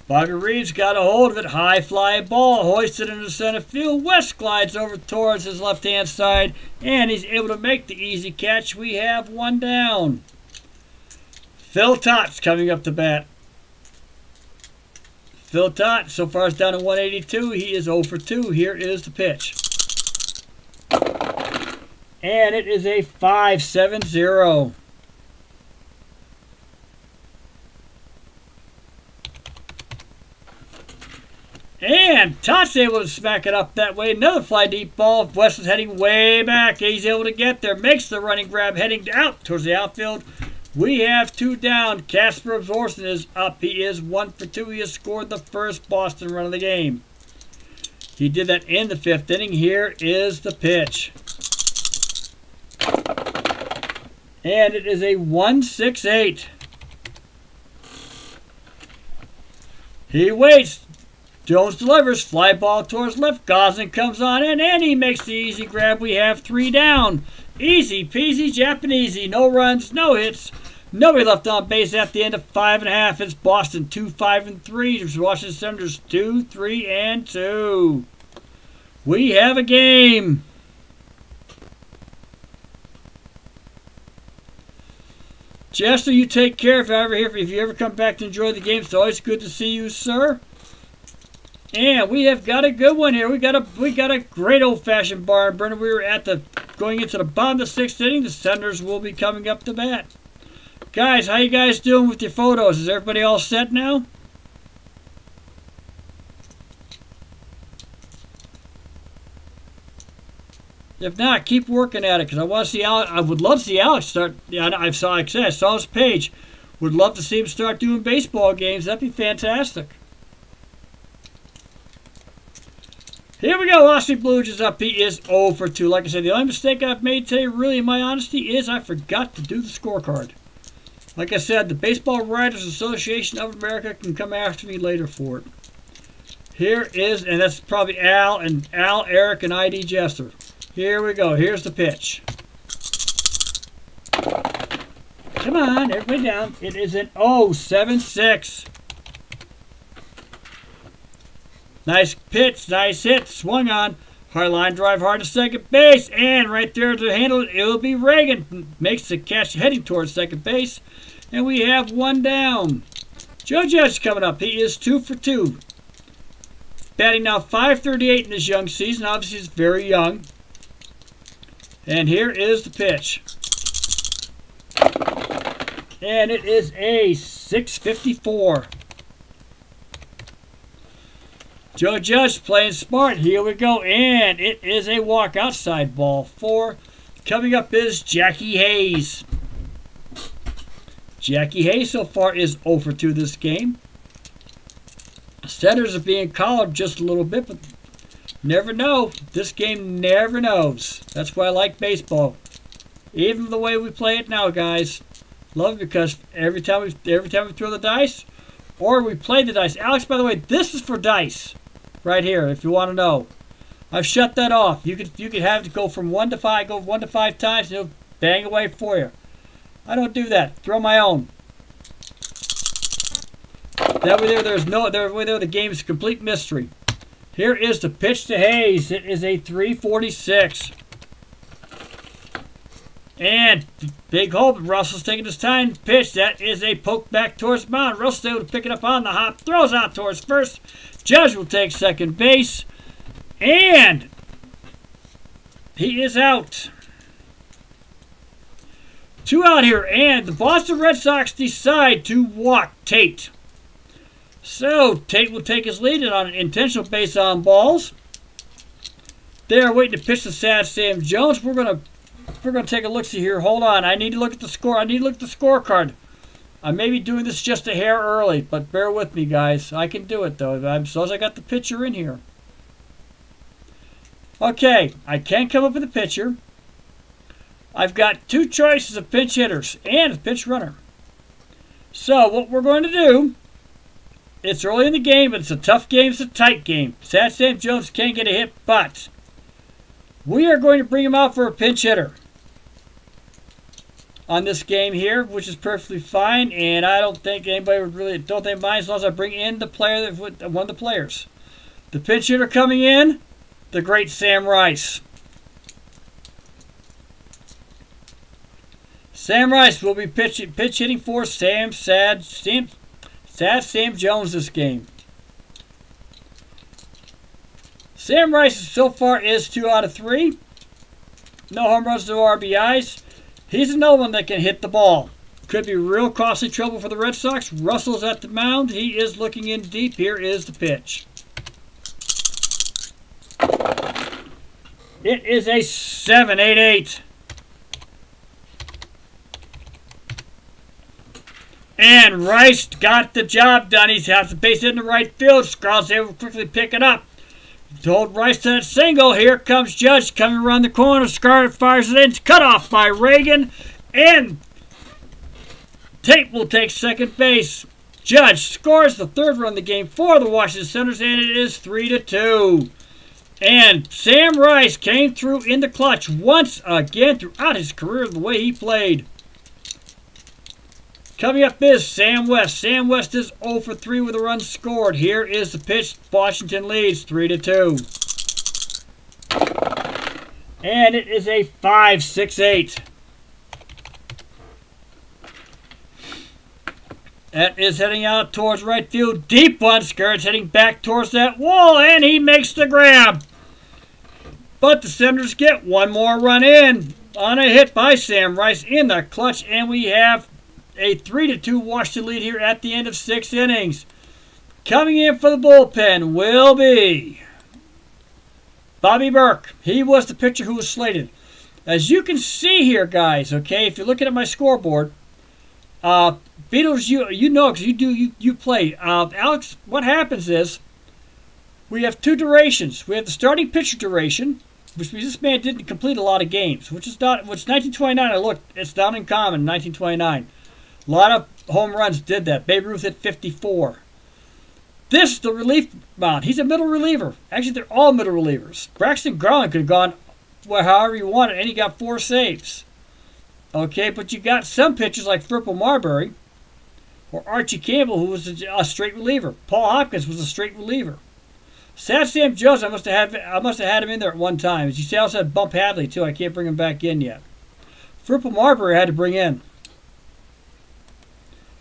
Bobby Reeves got a hold of it. High fly ball. Hoisted into center field. West glides over towards his left-hand side. And he's able to make the easy catch. We have 1 down. Phil Tott's coming up to bat. Phil Tott so far is down to 182. He is 0 for 2. Here is the pitch. And it is a 5-7-0. And Tott's able to smack it up that way. Another fly deep ball. West is heading way back. He's able to get there. Makes the running grab heading out towards the outfield. We have 2 down. Casper Absorson is up. He is 1 for 2. He has scored the first Boston run of the game. He did that in the 5th inning. Here is the pitch. And it is a 1-6-8. He waits. Jones delivers. Fly ball towards left. Gosling comes on in, and he makes the easy grab. We have 3 down. Easy peasy Japanesey. No runs, no hits. Nobody left on base at the end of 5.5. It's Boston 2-5-3. It's Washington Senators 2-3-2. We have a game. Jester, you take care if you ever come back to enjoy the game. It's always good to see you, sir. And we have got a good one here. We got a great old-fashioned barn burner. We were going into the bottom of the 6th inning. The Senators will be coming up to bat. Guys, how you guys doing with your photos? Is everybody all set now? If not, keep working at it, because I want to see Alex. I would love to see Alex start. Yeah, I saw his page. Would love to see him start doing baseball games. That'd be fantastic. Here we go. Austin Blues is up. He is 0 for 2. Like I said, the only mistake I've made today, really, in my honesty, is I forgot to do the scorecard. Like I said, the Baseball Writers Association of America can come after me later for it. Here is, and that's probably Al, Eric, and ID Jester. Here we go. Here's the pitch. Come on, everybody down. It is an 0-7-6. Nice pitch, nice hit, swung on. Hard line drive hard to second base, and right there to handle it, it'll be Reagan. Makes the catch heading towards second base, and we have 1 down. Joe Judge coming up. He is 2 for 2. Batting now .538 in this young season. Obviously, he's very young. And here is the pitch. And it is a 6.54. Joe Judge playing smart. Here we go. And it is a walk outside ball 4. Coming up is Jackie Hayes. Jackie Hayes so far is 0 for 2 this game. Setters are being collared just a little bit, but never know. This game never knows. That's why I like baseball. Even the way we play it now, guys. Love it because every time we throw the dice, or we play the dice. Alex, by the way, this is for dice. Right here, if you want to know. I've shut that off. You could have it go from 1 to 5, go 1 to 5 times, and it'll bang away for you. I don't do that. Throw my own. That way there, the game is a complete mystery. Here is the pitch to Hayes. It is a 3.46. And big hole, but Russell's taking his time to pitch. That is a poke back towards mound. Russell's able to pick it up on the hop. Throws out towards first. Judge will take second base. And he is out. 2 out here. And the Boston Red Sox decide to walk Tate. So Tate will take his lead on an intentional base on balls. They are waiting to pitch to Sad Sam Jones. We're gonna take a look-see here. Hold on. I need to look at the score. I need to look at the scorecard. I may be doing this just a hair early, but bear with me, guys. I can do it, though, as long as I got the pitcher in here. Okay, I can't come up with a pitcher. I've got 2 choices of pinch hitters and a pinch runner. So what we're going to do, it's early in the game, but it's a tough game. It's a tight game. Sad Sam Jones can't get a hit, but we are going to bring him out for a pinch hitter on this game here, which is perfectly fine, and I don't think anybody would really mind as long as I bring in the player one of the players. The pinch hitter coming in, the great Sam Rice. Sam Rice will be pitch hitting for Sad Sam Jones this game. Sam Rice so far is 2 out of 3. No home runs, no RBIs. He's another one that can hit the ball. Could be real costly trouble for the Red Sox. Russell's at the mound. He is looking in deep. Here is the pitch. It is a 7-8-8. And Rice got the job done. He has the base in the right field. Scarlett's able to quickly pick it up. Told Rice to that single. Here comes Judge coming around the corner. Scarlett fires it in. It's cut off by Reagan. And Tate will take second base. Judge scores the third run of the game for the Washington Senators, and it is 3-2. And Sam Rice came through in the clutch once again throughout his career the way he played. Coming up is Sam West. Sam West is 0 for 3 with a run scored. Here is the pitch. Washington leads 3-2. And it is a 5-6-8. That is heading out towards right field. Deep one. Scarlett's heading back towards that wall, and he makes the grab. But the Senators get one more run in on a hit by Sam Rice in the clutch, and we have a 3-2 Washington lead here at the end of 6 innings. Coming in for the bullpen will be Bobby Burke. He was the pitcher who was slated. As you can see here, guys, okay, if you're looking at my scoreboard, Beatles, you know, because you play. Alex, what happens is we have 2 durations. We have the starting pitcher duration, which means this man didn't complete a lot of games, which 1929. I looked, it's not uncommon in 1929. A lot of home runs did that. Babe Ruth hit 54. This is the relief mound. He's a middle reliever. Actually, they're all middle relievers. Braxton Garland could have gone however you wanted, and he got 4 saves. Okay, but you got some pitchers like Firple Marbury or Archie Campbell, who was a straight reliever. Paul Hopkins was a straight reliever. Sad Sam Jones, I must have had him in there at one time. As you see, I also had Bump Hadley too. I can't bring him back in yet. Firple Marbury I had to bring in.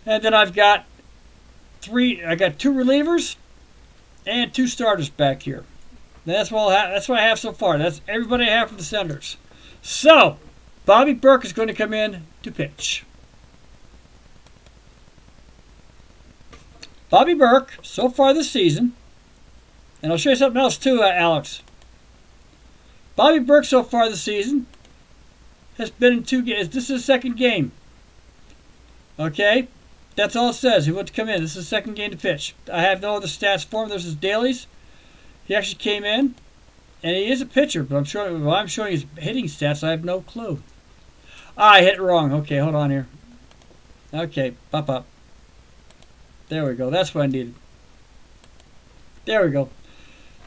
And then I've got 2 relievers and 2 starters back here. That's what I have so far. That's everybody I have for the Senators. So, Bobby Burke is going to come in to pitch. Bobby Burke, so far this season, and I'll show you something else too, Alex. Bobby Burke so far this season has been in 2 games. This is his second game. Okay? That's all it says. He went to come in. This is his second game to pitch. I have no other stats for him. There's his dailies. He actually came in, and he is a pitcher, but I'm showing his hitting stats. I have no clue. I hit it wrong. Okay, hold on here. Okay, pop up. There we go. That's what I needed. There we go.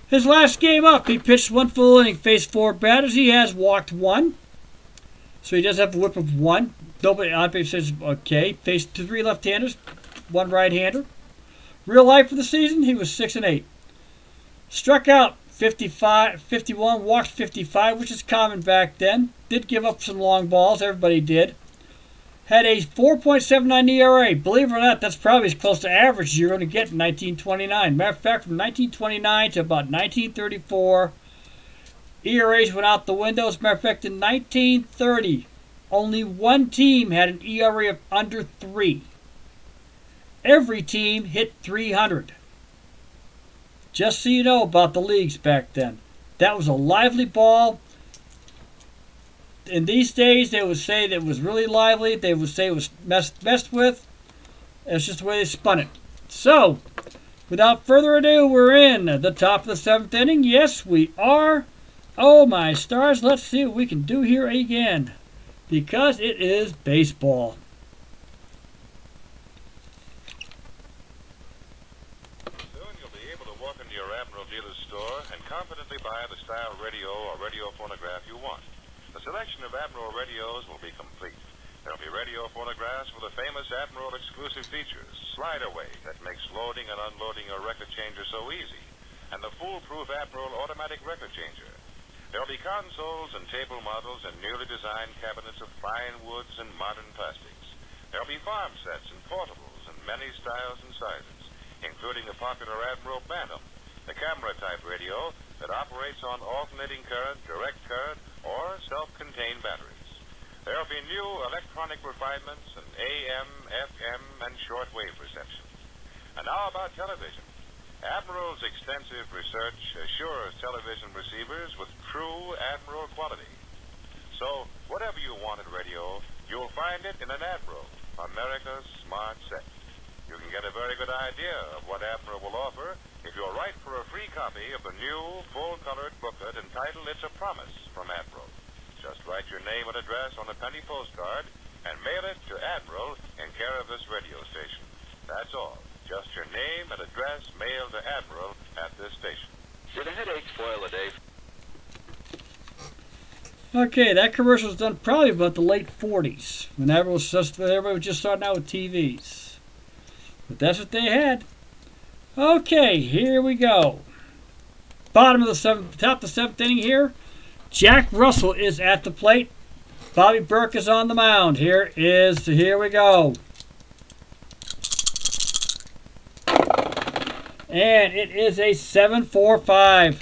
His last game up, he pitched 1 full inning, faced 4 batters. He has walked 1. So he does have a whip of 1. Nobody on base says, okay. Faced 3 left-handers, 1 right-hander. Real life for the season, he was 6-8. Struck out 51, walked 55, which is common back then. Did give up some long balls, everybody did. Had a 4.79 ERA. Believe it or not, that's probably as close to average as you're going to get in 1929. Matter of fact, from 1929 to about 1934, ERAs went out the window. As a matter of fact, in 1930, only 1 team had an ERA of under 3. Every team hit 300. Just so you know about the leagues back then. That was a lively ball. In these days, they would say that it was really lively. They would say it was messed with. It's just the way they spun it. So, without further ado, we're in the top of the 7th inning. Yes, we are. Oh, my stars. Let's see what we can do here again. Because it is baseball. Soon you'll be able to walk into your Admiral dealer's store and confidently buy the style radio or radio phonograph you want. The selection of Admiral radios will be complete. There'll be radio phonographs with the famous Admiral exclusive features, slide away that makes loading and unloading your record changer so easy, and the foolproof Admiral automatic record changer. There'll be consoles and table models and newly designed cabinets of fine woods and modern plastics. There'll be farm sets and portables in many styles and sizes, including the popular Admiral Bantam, the camera-type radio that operates on alternating current, direct current, or self-contained batteries. There'll be new electronic refinements and AM, FM, and shortwave reception. And now about television. Admiral's extensive research assures television receivers with true Admiral quality. So, whatever you want at radio, you'll find it in an Admiral, America's smart set. You can get a very good idea of what Admiral will offer if you'll write for a free copy of the new, full-colored booklet entitled It's a Promise from Admiral. Just write your name and address on a penny postcard and mail it to Admiral in care of this radio station. That's all. Just your name and address mailed to Admiral at this station. Did a headache spoil a day? Okay, that commercial was done probably about the late 40s, when everybody was just starting out with TVs. But that's what they had. Okay, here we go. Top of the seventh inning here. Jack Russell is at the plate. Bobby Burke is on the mound. Here we go. And it is a 7-4-5.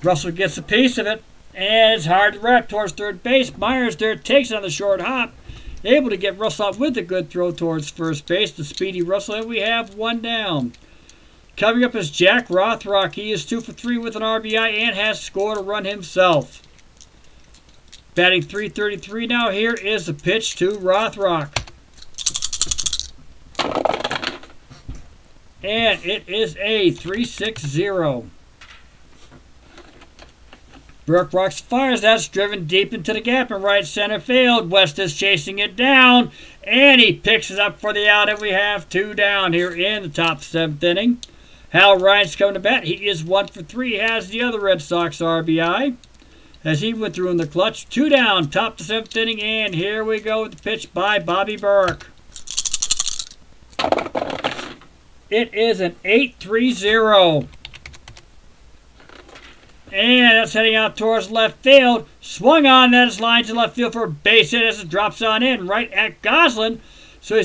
Russell gets a piece of it, and it's hard to wrap towards third base. Myers there takes it on the short hop, able to get Russell out with a good throw towards first base. The speedy Russell, and we have one down. Coming up is Jack Rothrock. He is 2 for 3 with an RBI and has scored a run himself. Batting .333 now. Here is the pitch to Rothrock. And it is a 3-6-0. Burke rocks fires. That's driven deep into the gap in right center field. West is chasing it down, and he picks it up for the out, and we have 2 down here in the top 7th inning. Hal Ryan's coming to bat. He is 1 for 3. He has the other Red Sox RBI as he went through in the clutch. 2 down, top to 7th inning, and here we go with the pitch by Bobby Burke. It is an 8-3-0. And that's heading out towards left field. Swung on, that is line to left field for a base hit as it drops on in right at Goslin. So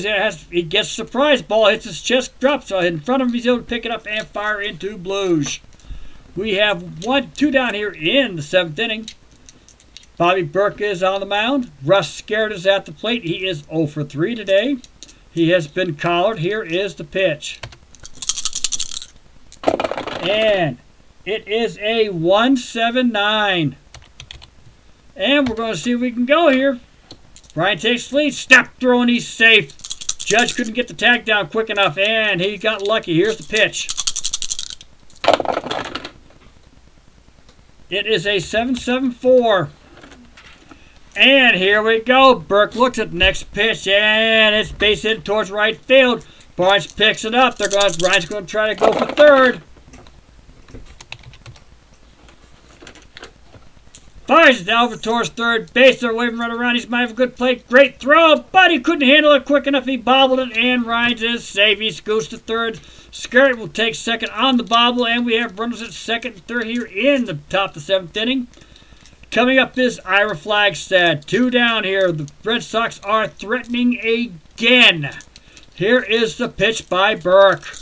he gets a surprise ball, hits his chest, drops in front of him. He's able to pick it up and fire into Blues. We have 1-2 down here in the 7th inning. Bobby Burke is on the mound. Russ Skerritt is at the plate. He is 0 for 3 today. He has been collared. Here is the pitch. And it is a 1-7-9. And we're going to see if we can go here. Ryan takes the lead. Step throw, and he's safe. Judge couldn't get the tag down quick enough, and he got lucky. Here's the pitch. It is a 7-7-4. And here we go. Burke looks at the next pitch, and it's base hit towards right field. Barnes picks it up. Ryan's going to try to go for third. Fires it over towards third base. They're waving right around. He might have a good play. Great throw, but he couldn't handle it quick enough. He bobbled it, and Ryan's is safe. He scoots to third. Skerritt will take second on the bobble, and we have runners at second and third here in the top of the 7th inning. Coming up is Ira Flagstad. 2 down here. The Red Sox are threatening again. Here is the pitch by Burke.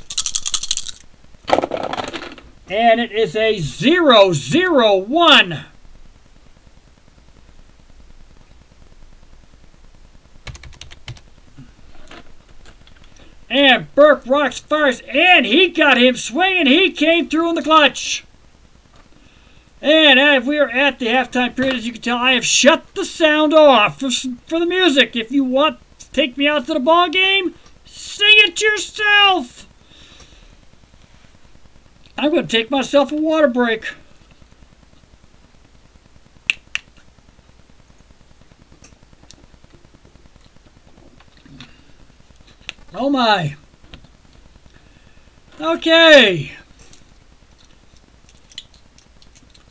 And it is a 0-0-1. And Burke rocks fires, and he got him swinging. He came through in the clutch. And as we are at the halftime period, as you can tell, I have shut the sound off for the music. If you want to take me out to the ball game, sing it yourself. I'm going to take myself a water break. Oh my. Okay.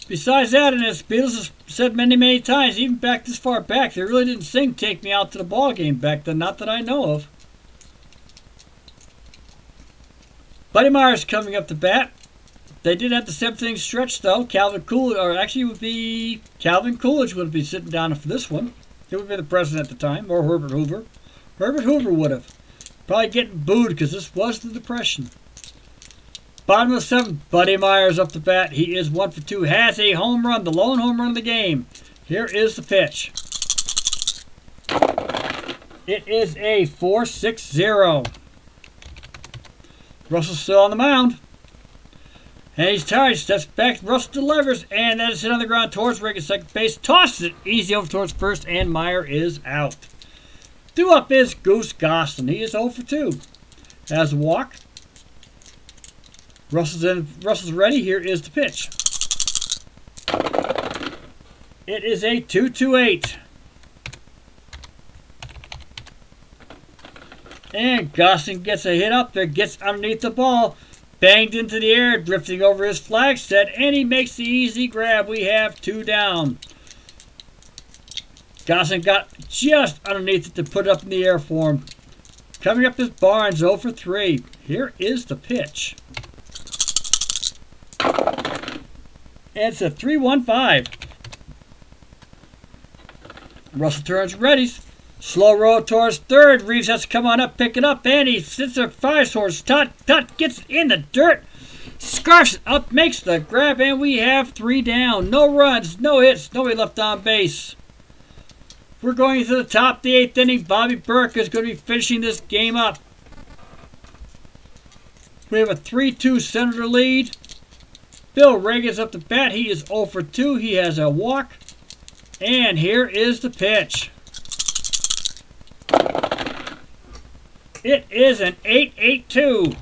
Besides that, and as Beatles has said many, many times, even back this far back, they really didn't sing Take Me Out to the Ball Game back then, not that I know of. Buddy Myers coming up to bat. They did have the 7th inning stretch, though. Calvin Coolidge, or actually it would be Calvin Coolidge would be sitting down for this one. He would be the president at the time, or Herbert Hoover. Herbert Hoover would have. Probably getting booed because this was the Depression. Bottom of the 7th, Buddy Myers up the bat. He is 1 for 2. Has a home run, the lone home run of the game. Here is the pitch. It is a 4-6-0. Russell's still on the mound. And he's tired. Steps back. Russell delivers. And that is hit on the ground towards Reagan, second base. Tosses it easy over towards first. And Meyer is out. Due up is Goose Goslin. He is 0 for 2. Has a walk. Russell's ready. Here is the pitch. It is a 2-2-8. And Goslin gets a hit up there. Gets underneath the ball. Banged into the air, drifting over his flag set, and he makes the easy grab. We have 2 down. Goslin got just underneath it to put it up in the air for him. Coming up is Barnes, 0 for 3. Here is the pitch. And it's a 3-1-5. Russell turns ready. Slow roll towards third. Reeves has to come on up, pick it up, and he sits there, fires towards Tut. Tut gets in the dirt, scarfs it up, makes the grab, and we have 3 down. No runs, no hits, nobody left on base. We're going into the top of the 8th inning. Bobby Burke is going to be finishing this game up. We have a 3-2 Senator lead. Bill Reagan's up to bat. He is 0 for 2. He has a walk. And here is the pitch. It is an 8-8-2.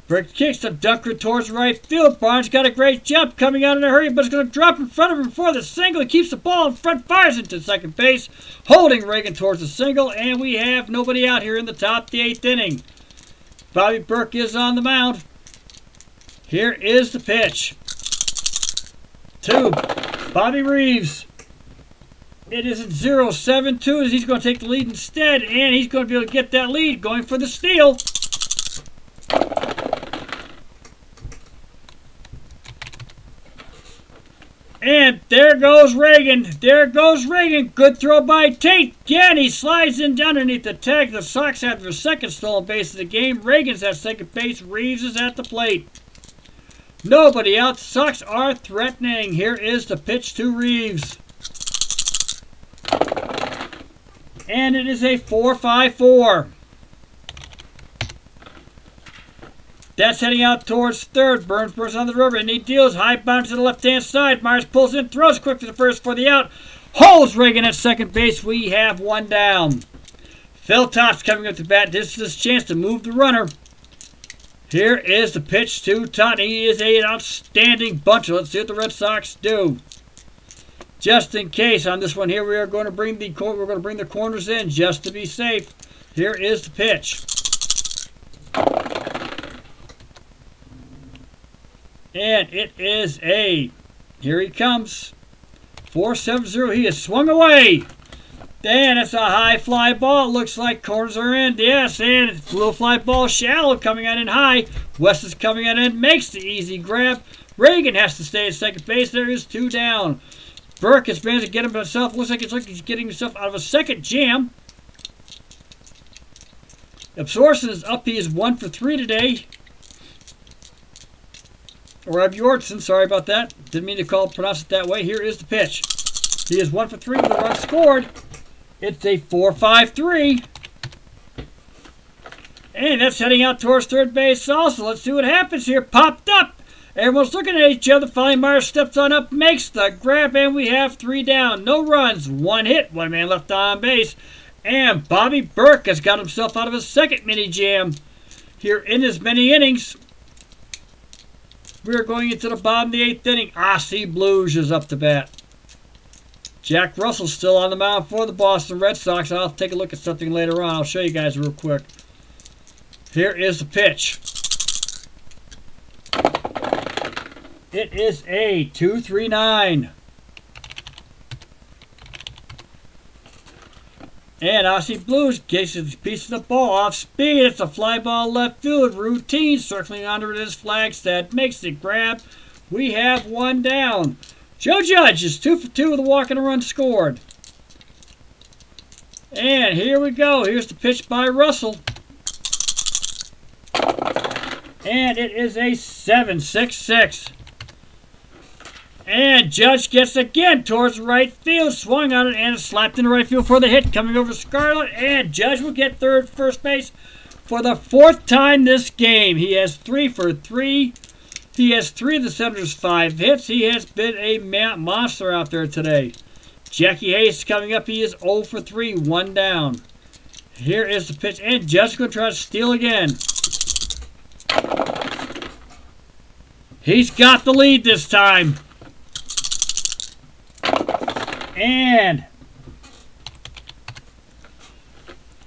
Burke kicks the dunker towards right field. Barnes got a great jump coming out in a hurry, but it's going to drop in front of him before the single. He keeps the ball in front, fires into second base, holding Reagan towards the single, and we have nobody out here in the top of the 8th inning. Bobby Burke is on the mound. Here is the pitch. To Bobby Reeves. It is at 0-7-2 as he's going to take the lead instead, and he's going to be able to get that lead going for the steal. And there goes Reagan. There goes Reagan. Good throw by Tate. Again, he slides in down underneath the tag. The Sox have their second stolen base of the game. Reagan's at second base. Reeves is at the plate. Nobody out. The Sox are threatening. Here is the pitch to Reeves. And it is a 4-5-4. That's heading out towards third. Burns on the river, and he deals high bounce to the left-hand side. Myers pulls in, throws quick to the first for the out. Holds Reagan at second base. We have 1 down. Phil Tops coming up to bat. This is his chance to move the runner. Here is the pitch to Tot. He is an outstanding buncher. Let's see what the Red Sox do. Just in case on this one here, we're going to bring the corners in just to be safe. Here is the pitch. And it is here he comes. 4-7-0. He is swung away. And it's a high fly ball. It looks like corners are in. Yes, and it's a little fly ball shallow coming out in high. West is coming out in, makes the easy grab. Reagan has to stay at second base. There is 2 down. Burke has managed to get him himself. Looks like he's getting himself out of a second jam. Absorption is up. He is 1 for 3 today. Or Bjornsson, sorry about that. Didn't mean to pronounce it that way. Here is the pitch. He is 1 for 3 with a run scored. It's a 4-5-3. And that's heading out towards third base also. Let's see what happens here. Popped up. Everyone's looking at each other. Finally, Myers steps on up, makes the grab, and we have 3 down. No runs, 1 hit, 1 man left on base. And Bobby Burke has got himself out of his second mini jam here in as many innings. We're going into the bottom of the 8th inning. Ossie Blues is up to bat. Jack Russell's still on the mound for the Boston Red Sox. I'll take a look at something later on. I'll show you guys real quick. Here is the pitch. It is a 2-3-9. And Ossie Blues gets a piece of the ball off speed. It's a fly ball left field. Routine circling under his flag set. Makes the grab. We have 1 down. Joe Judge is 2 for 2 with a walk and a run scored. And here we go. Here's the pitch by Russell. And it is a 7-6-6. And Judge gets again towards right field. Swung on it and slapped in the right field for the hit. Coming over Scarlett. And Judge will get first base for the 4th time this game. He has 3 for 3. He has 3 of the Senators' 5 hits. He has been a monster out there today. Jackie Hayes coming up. He is 0 for 3. 1 down. Here is the pitch. And Judge going to try to steal again. He's got the lead this time. And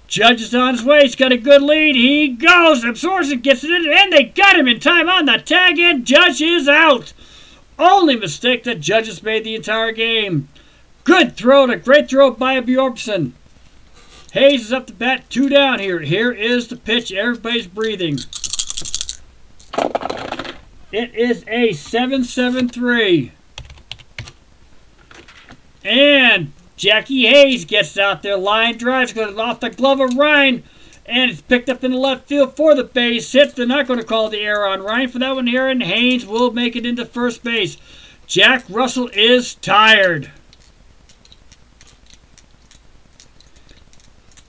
Judge is on his way. He's got a good lead. He goes. Sorensen gets it in, and they got him in time on the tag, and Judge is out. Only mistake that Judge has made the entire game. Good throw, a great throw by Bjorkson. Hayes is up to bat, 2 down here. Here is the pitch. Everybody's breathing. It is a 7-7-3. And Jackie Hayes gets out there. Line drives, going off the glove of Ryan. And it's picked up in the left field for the base hit. They're not going to call the error on Ryan for that one here. And Haynes will make it into first base. Jack Russell is tired.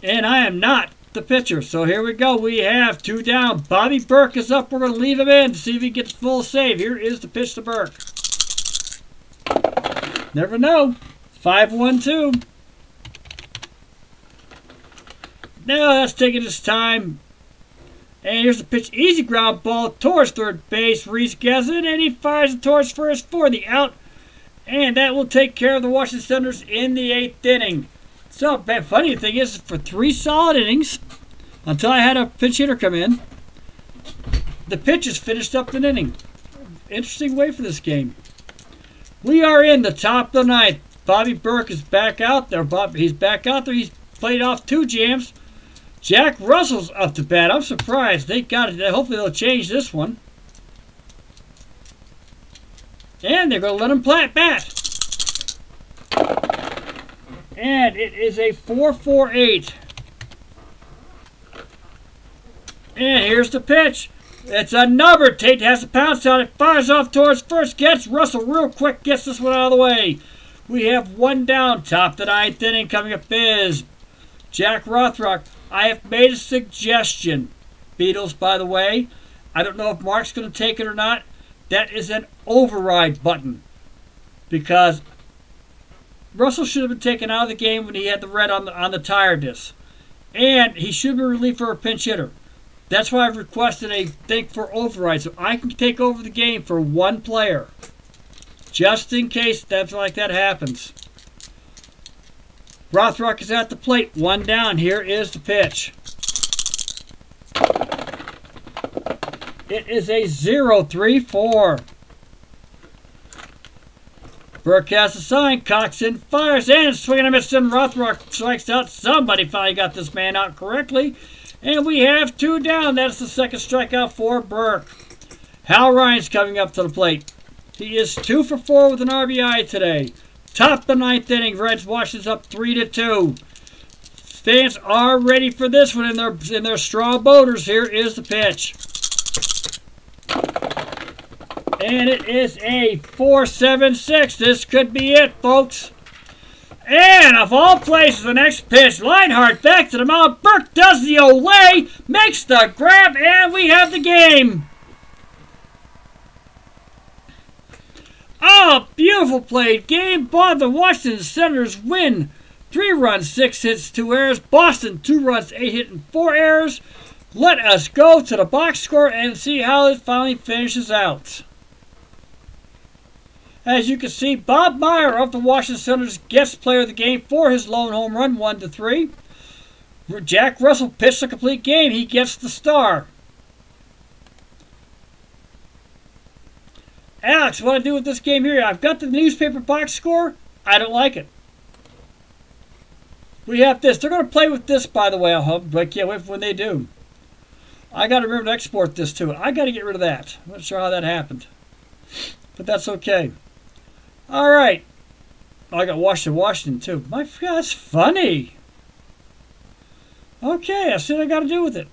And I am not the pitcher. So here we go. We have 2 down. Bobby Burke is up. We're going to leave him in to see if he gets full save. Here is the pitch to Burke. Never know. 5-1-2. Now that's taking his time. And here's the pitch. Easy ground ball towards third base. Reese gets it, and he fires it towards first for the out. And that will take care of the Washington Senators in the 8th inning. So, the funny thing is, for 3 solid innings, until I had a pinch hitter come in, the pitchers finished up an inning. Interesting way for this game. We are in the top of the 9th. Bobby Burke is back out there. He's back out there. He's played off 2 jams. Jack Russell's up to bat. I'm surprised. They got it. Hopefully they'll change this one. And they're going to let him bat. And it is a 4-4-8. And here's the pitch. It's a number. Tate has to pounce on it. Fires off towards first. Gets Russell real quick. Gets this one out of the way. We have 1 down. Top of the 9th inning. Coming up is Jack Rothrock. I have made a suggestion. Beatles, by the way. I don't know if Mark's going to take it or not. That is an override button. Because Russell should have been taken out of the game when he had the red on the tire disc. And he should be relieved for a pinch hitter. That's why I've requested a thing for override, so I can take over the game for 1 player. Just in case something like that happens. Rothrock is at the plate. 1 down. Here is the pitch. It is a 0-3-4. Burke has the sign. Coxon fires and swinging a miss, and Rothrock strikes out. Somebody finally got this man out correctly. And we have 2 down. That's the 2nd strikeout for Burke. Hal Ryan's coming up to the plate. He is 2 for 4 with an RBI today. Top of the 9th inning. Reds Washington's up 3-2. Fans are ready for this one in their straw boaters. Here is the pitch. And it is a 4-7-6. This could be it, folks. And of all places, the next pitch. Leinart back to the mound. Burke does the Olay, makes the grab, and we have the game. Oh, beautiful played game. Bob, the Washington Senators win. 3 runs, 6 hits, 2 errors. Boston, 2 runs, 8 hits, and 4 errors. Let us go to the box score and see how it finally finishes out. As you can see, Bob Meyer of the Washington Senators gets player of the game for his lone home run, 1-3. Jack Russell pitched a complete game. He gets the star. Alex, what do I do with this game here? I've got the newspaper box score. I don't like it. We have this. They're going to play with this, by the way, I hope. But I can't wait for when they do. I got to remember to export this too. I got to get rid of that. I'm not sure how that happened. But that's okay. All right. Oh, I got Washington too. My God, that's funny. Okay, I see what I got to do with it.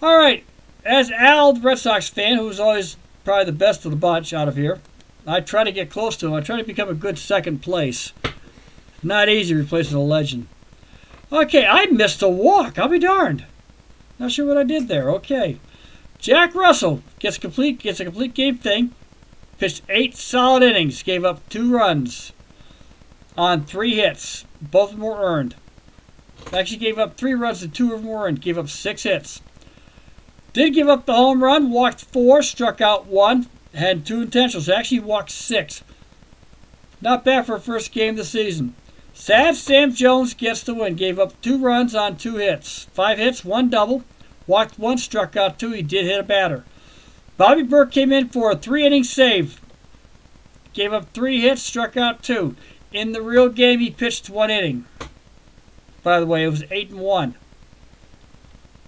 All right. As Al, the Red Sox fan, who's always probably the best of the bunch out of here, I try to get close to him. I try to become a good second place. Not easy replacing a legend. Okay, I missed a walk. I'll be darned. Not sure what I did there. Okay. Jack Russell gets a complete game thing. Pitched 8 solid innings. Gave up 2 runs on 3 hits. Both of them were earned. Actually gave up 3 runs and 2 of them were earned. Gave up 6 hits. Did give up the home run. Walked 4. Struck out 1. Had 2 intentionals. Actually walked 6. Not bad for a first game of the season. Sad Sam Jones gets the win. Gave up 2 runs on 2 hits. 5 hits, 1 double. Walked 1, struck out 2. He did hit a batter. Bobby Burke came in for a 3-inning save. Gave up 3 hits, struck out 2. In the real game, he pitched 1 inning. By the way, it was 8-1.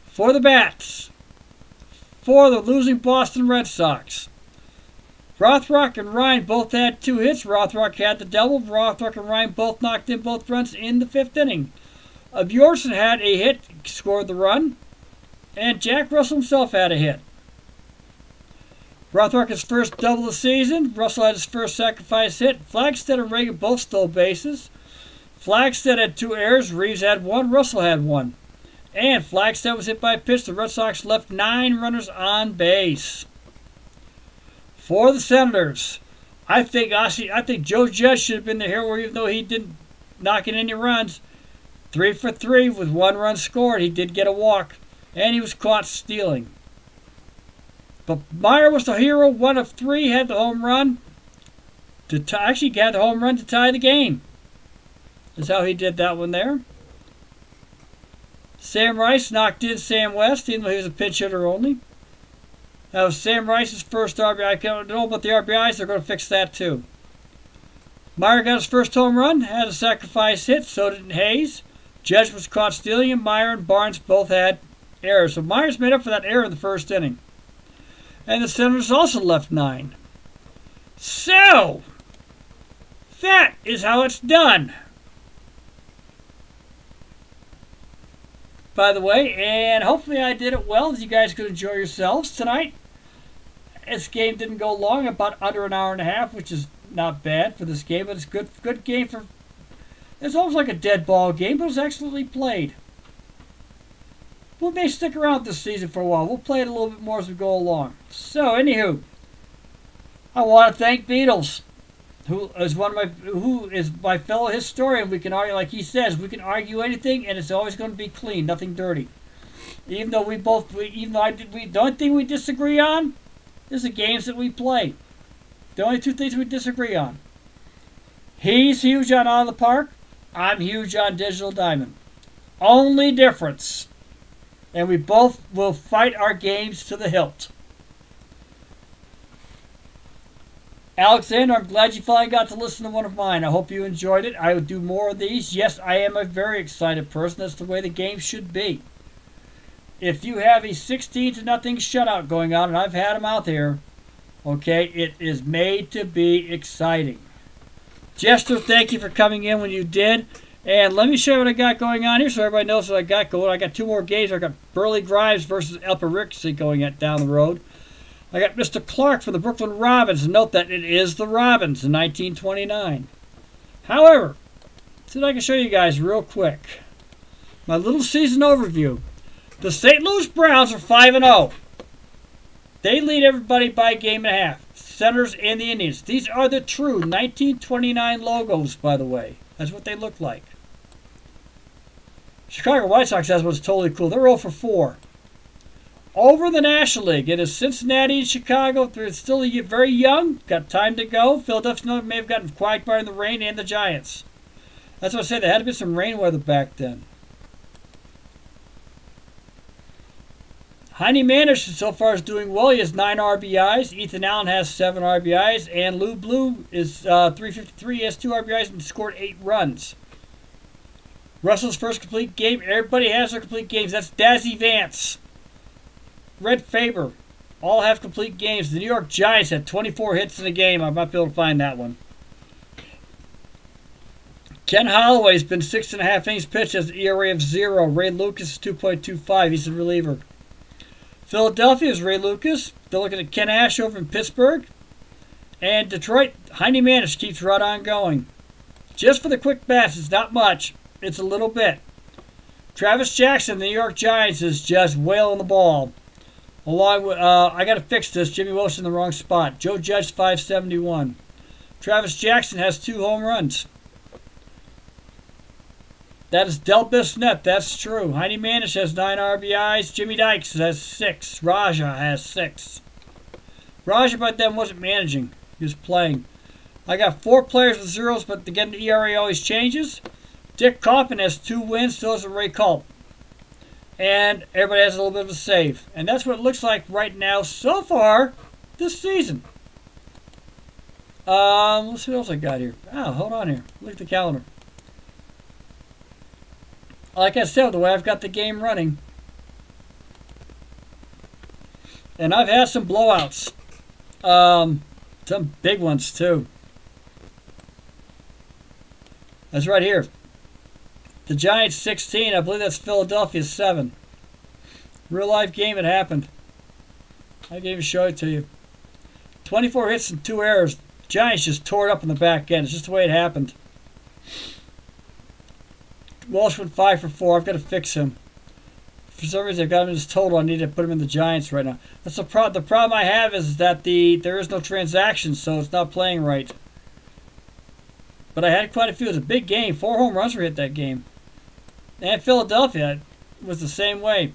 For the Bats. For the losing Boston Red Sox. Rothrock and Ryan both had 2 hits. Rothrock had the double. Rothrock and Ryan both knocked in both runs in the 5th inning. Bjornson had a hit, scored the run. And Jack Russell himself had a hit. Rothrock his first double of the season. Russell had his first sacrifice hit. Flagstead and Reagan both stole bases. Flagstead had 2 errors. Reeves had 1. Russell had 1. And Flagstead was hit by a pitch. The Red Sox left 9 runners on base. For the Senators, I think Joe Judge should have been the hero, even though he didn't knock in any runs. 3 for 3 with 1 run scored. He did get a walk, and he was caught stealing. But Meyer was the hero. 1 of 3 had the home run. Actually got the home run to tie the game. That's how he did that one there. Sam Rice knocked in Sam West, even though he was a pinch hitter only. That was Sam Rice's first RBI. I don't know about the RBIs. They're going to fix that too. Meyer got his first home run, had a sacrifice hit. So did Hayes. Judge was caught stealing, and Meyer and Barnes both had errors. So Myers made up for that error in the first inning. And the Senators also left 9. So, that is how it's done. By the way, and hopefully I did it well, as you guys could enjoy yourselves tonight. This game didn't go long, about under an hour and a half, which is not bad for this game, but it's good game for. It's almost like a dead ball game, but it was excellently played. We may stick around this season for a while. We'll play it a little bit more as we go along. So, anywho, I want to thank Beatles, who is my fellow historian. We can argue, like he says, we can argue anything, and it's always going to be clean, nothing dirty. Even though the only thing we disagree on is the games that we play. The only 2 things we disagree on. He's huge on Out of the Park. I'm huge on Digital Diamond. Only difference. And we both will fight our games to the hilt. Alexander, I'm glad you finally got to listen to one of mine. I hope you enjoyed it. I would do more of these. Yes, I am a very excited person. That's the way the game should be. If you have a 16-0 shutout going on, and I've had them out there, okay, it is made to be exciting. Jester, thank you for coming in when you did. And let me show you what I got going on here so everybody knows what I got going. I got 2 more games. I got Burley Grimes versus Elper Rixey going down the road. I got Mr. Clark for the Brooklyn Robins. Note that it is the Robins in 1929. However, see if I can show you guys real quick. My little season overview. The St. Louis Browns are 5-0. They lead everybody by a game and a half. Senators and the Indians. These are the true 1929 logos, by the way. That's what they look like. Chicago White Sox has what's totally cool. They're 0 for 4. Over the National League, it is Cincinnati and Chicago. They're still very young. Got time to go. Philadelphia may have gotten quiet by in the rain, and the Giants. That's what I said. There had to be some rain weather back then. Heine Manderson so far is doing well. He has 9 RBIs. Ethan Allen has 7 RBIs. And Lou Blue is 353. He has 2 RBIs and scored 8 runs. Russell's first complete game. Everybody has their complete games. That's Dazzy Vance. Red Faber. All have complete games. The New York Giants had 24 hits in a game. I might be able to find that one. Ken Holloway's been 6.5 innings pitched, has an ERA of 0. Ray Lucas is 2.25. He's a reliever. Philadelphia is Ray Lucas. They're looking at Ken Ash over in Pittsburgh. And Detroit, Heine Manish keeps right on going. Just for the quick bats, it's not much. It's a little bit. Travis Jackson, the New York Giants, is just wailing the ball. Along with, I got to fix this. Jimmy Wilson in the wrong spot. Joe Judge, 571. Travis Jackson has 2 home runs. That is Del Bisnet. That's true. Heine Manish has 9 RBIs. Jimmy Dykes has 6. Raja has 6. Raja, but then wasn't managing. He was playing. I got 4 players with zeros, but again, the ERA always changes. Dick Coffin has 2 wins, so does Ray Culp. And everybody has a little bit of a save. And that's what it looks like right now so far this season. Let's see what else I got here. Oh, hold on here. Look at the calendar. Like I said, the way I've got the game running. And I've had some blowouts. Some big ones too. That's right here. The Giants 16. I believe that's Philadelphia 7. Real life game, it happened. I can even show it to you. 24 hits and 2 errors. Giants just tore it up in the back end. It's just the way it happened. Walsh went 5 for 4. I've got to fix him. For some reason, I've got him in his total. I need to put him in the Giants right now. That's the problem I have is that there is no transactions, so it's not playing right. But I had quite a few. It was a big game. 4 home runs were hit that game. And Philadelphia was the same way.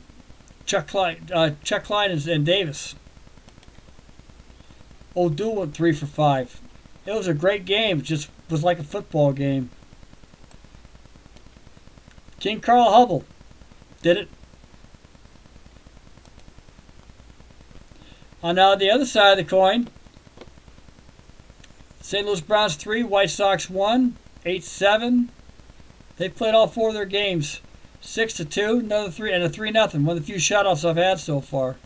Chuck Klein and Davis. O'Doul went 3 for 5. It was a great game. It just was like a football game. King Carl Hubble did it. On the other side of the coin, St. Louis Browns 3, White Sox 1, 8-7. They played all 4 of their games. 6-2, another 3, and a 3-0. One of the few shutouts I've had so far.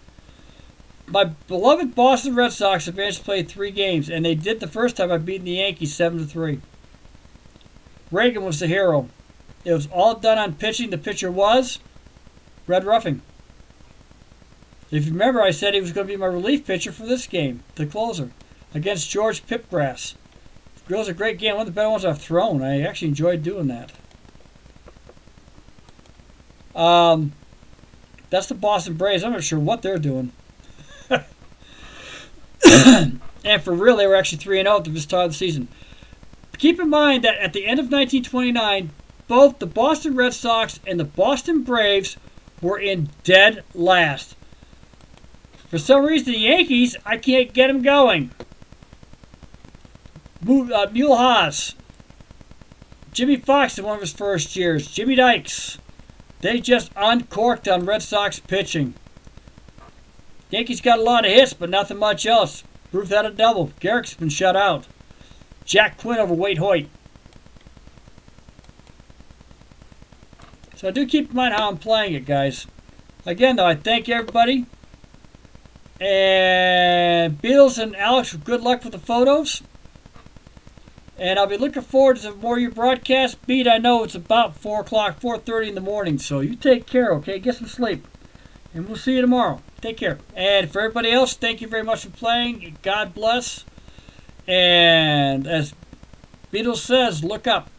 My beloved Boston Red Sox have managed to play 3 games, and they did the first time by beating the Yankees 7-3. Reagan was the hero. It was all done on pitching. The pitcher was Red Ruffing. If you remember, I said he was going to be my relief pitcher for this game, the closer, against George Pipgrass. It was a great game, one of the better ones I've thrown. I actually enjoyed doing that. That's the Boston Braves. I'm not sure what they're doing. And for real, they were actually 3-0 at the start of the season. Keep in mind that at the end of 1929, both the Boston Red Sox and the Boston Braves were in dead last. For some reason, the Yankees, I can't get them going. Mule Haas, Jimmy Foxx in one of his first years, Jimmy Dykes, they just uncorked on Red Sox pitching. Yankees got a lot of hits, but nothing much else. Ruth had a double. Garrick's been shut out. Jack Quinn over Wade Hoyt. So I do keep in mind how I'm playing it, guys. Again, though, I thank everybody. And Beatles and Alex, good luck with the photos. And I'll be looking forward to more of your broadcasts. Beat, I know it's about 4 o'clock, 4:30 in the morning. So you take care, okay? Get some sleep. And we'll see you tomorrow. Take care. And for everybody else, thank you very much for playing. God bless. And as Beatles says, look up.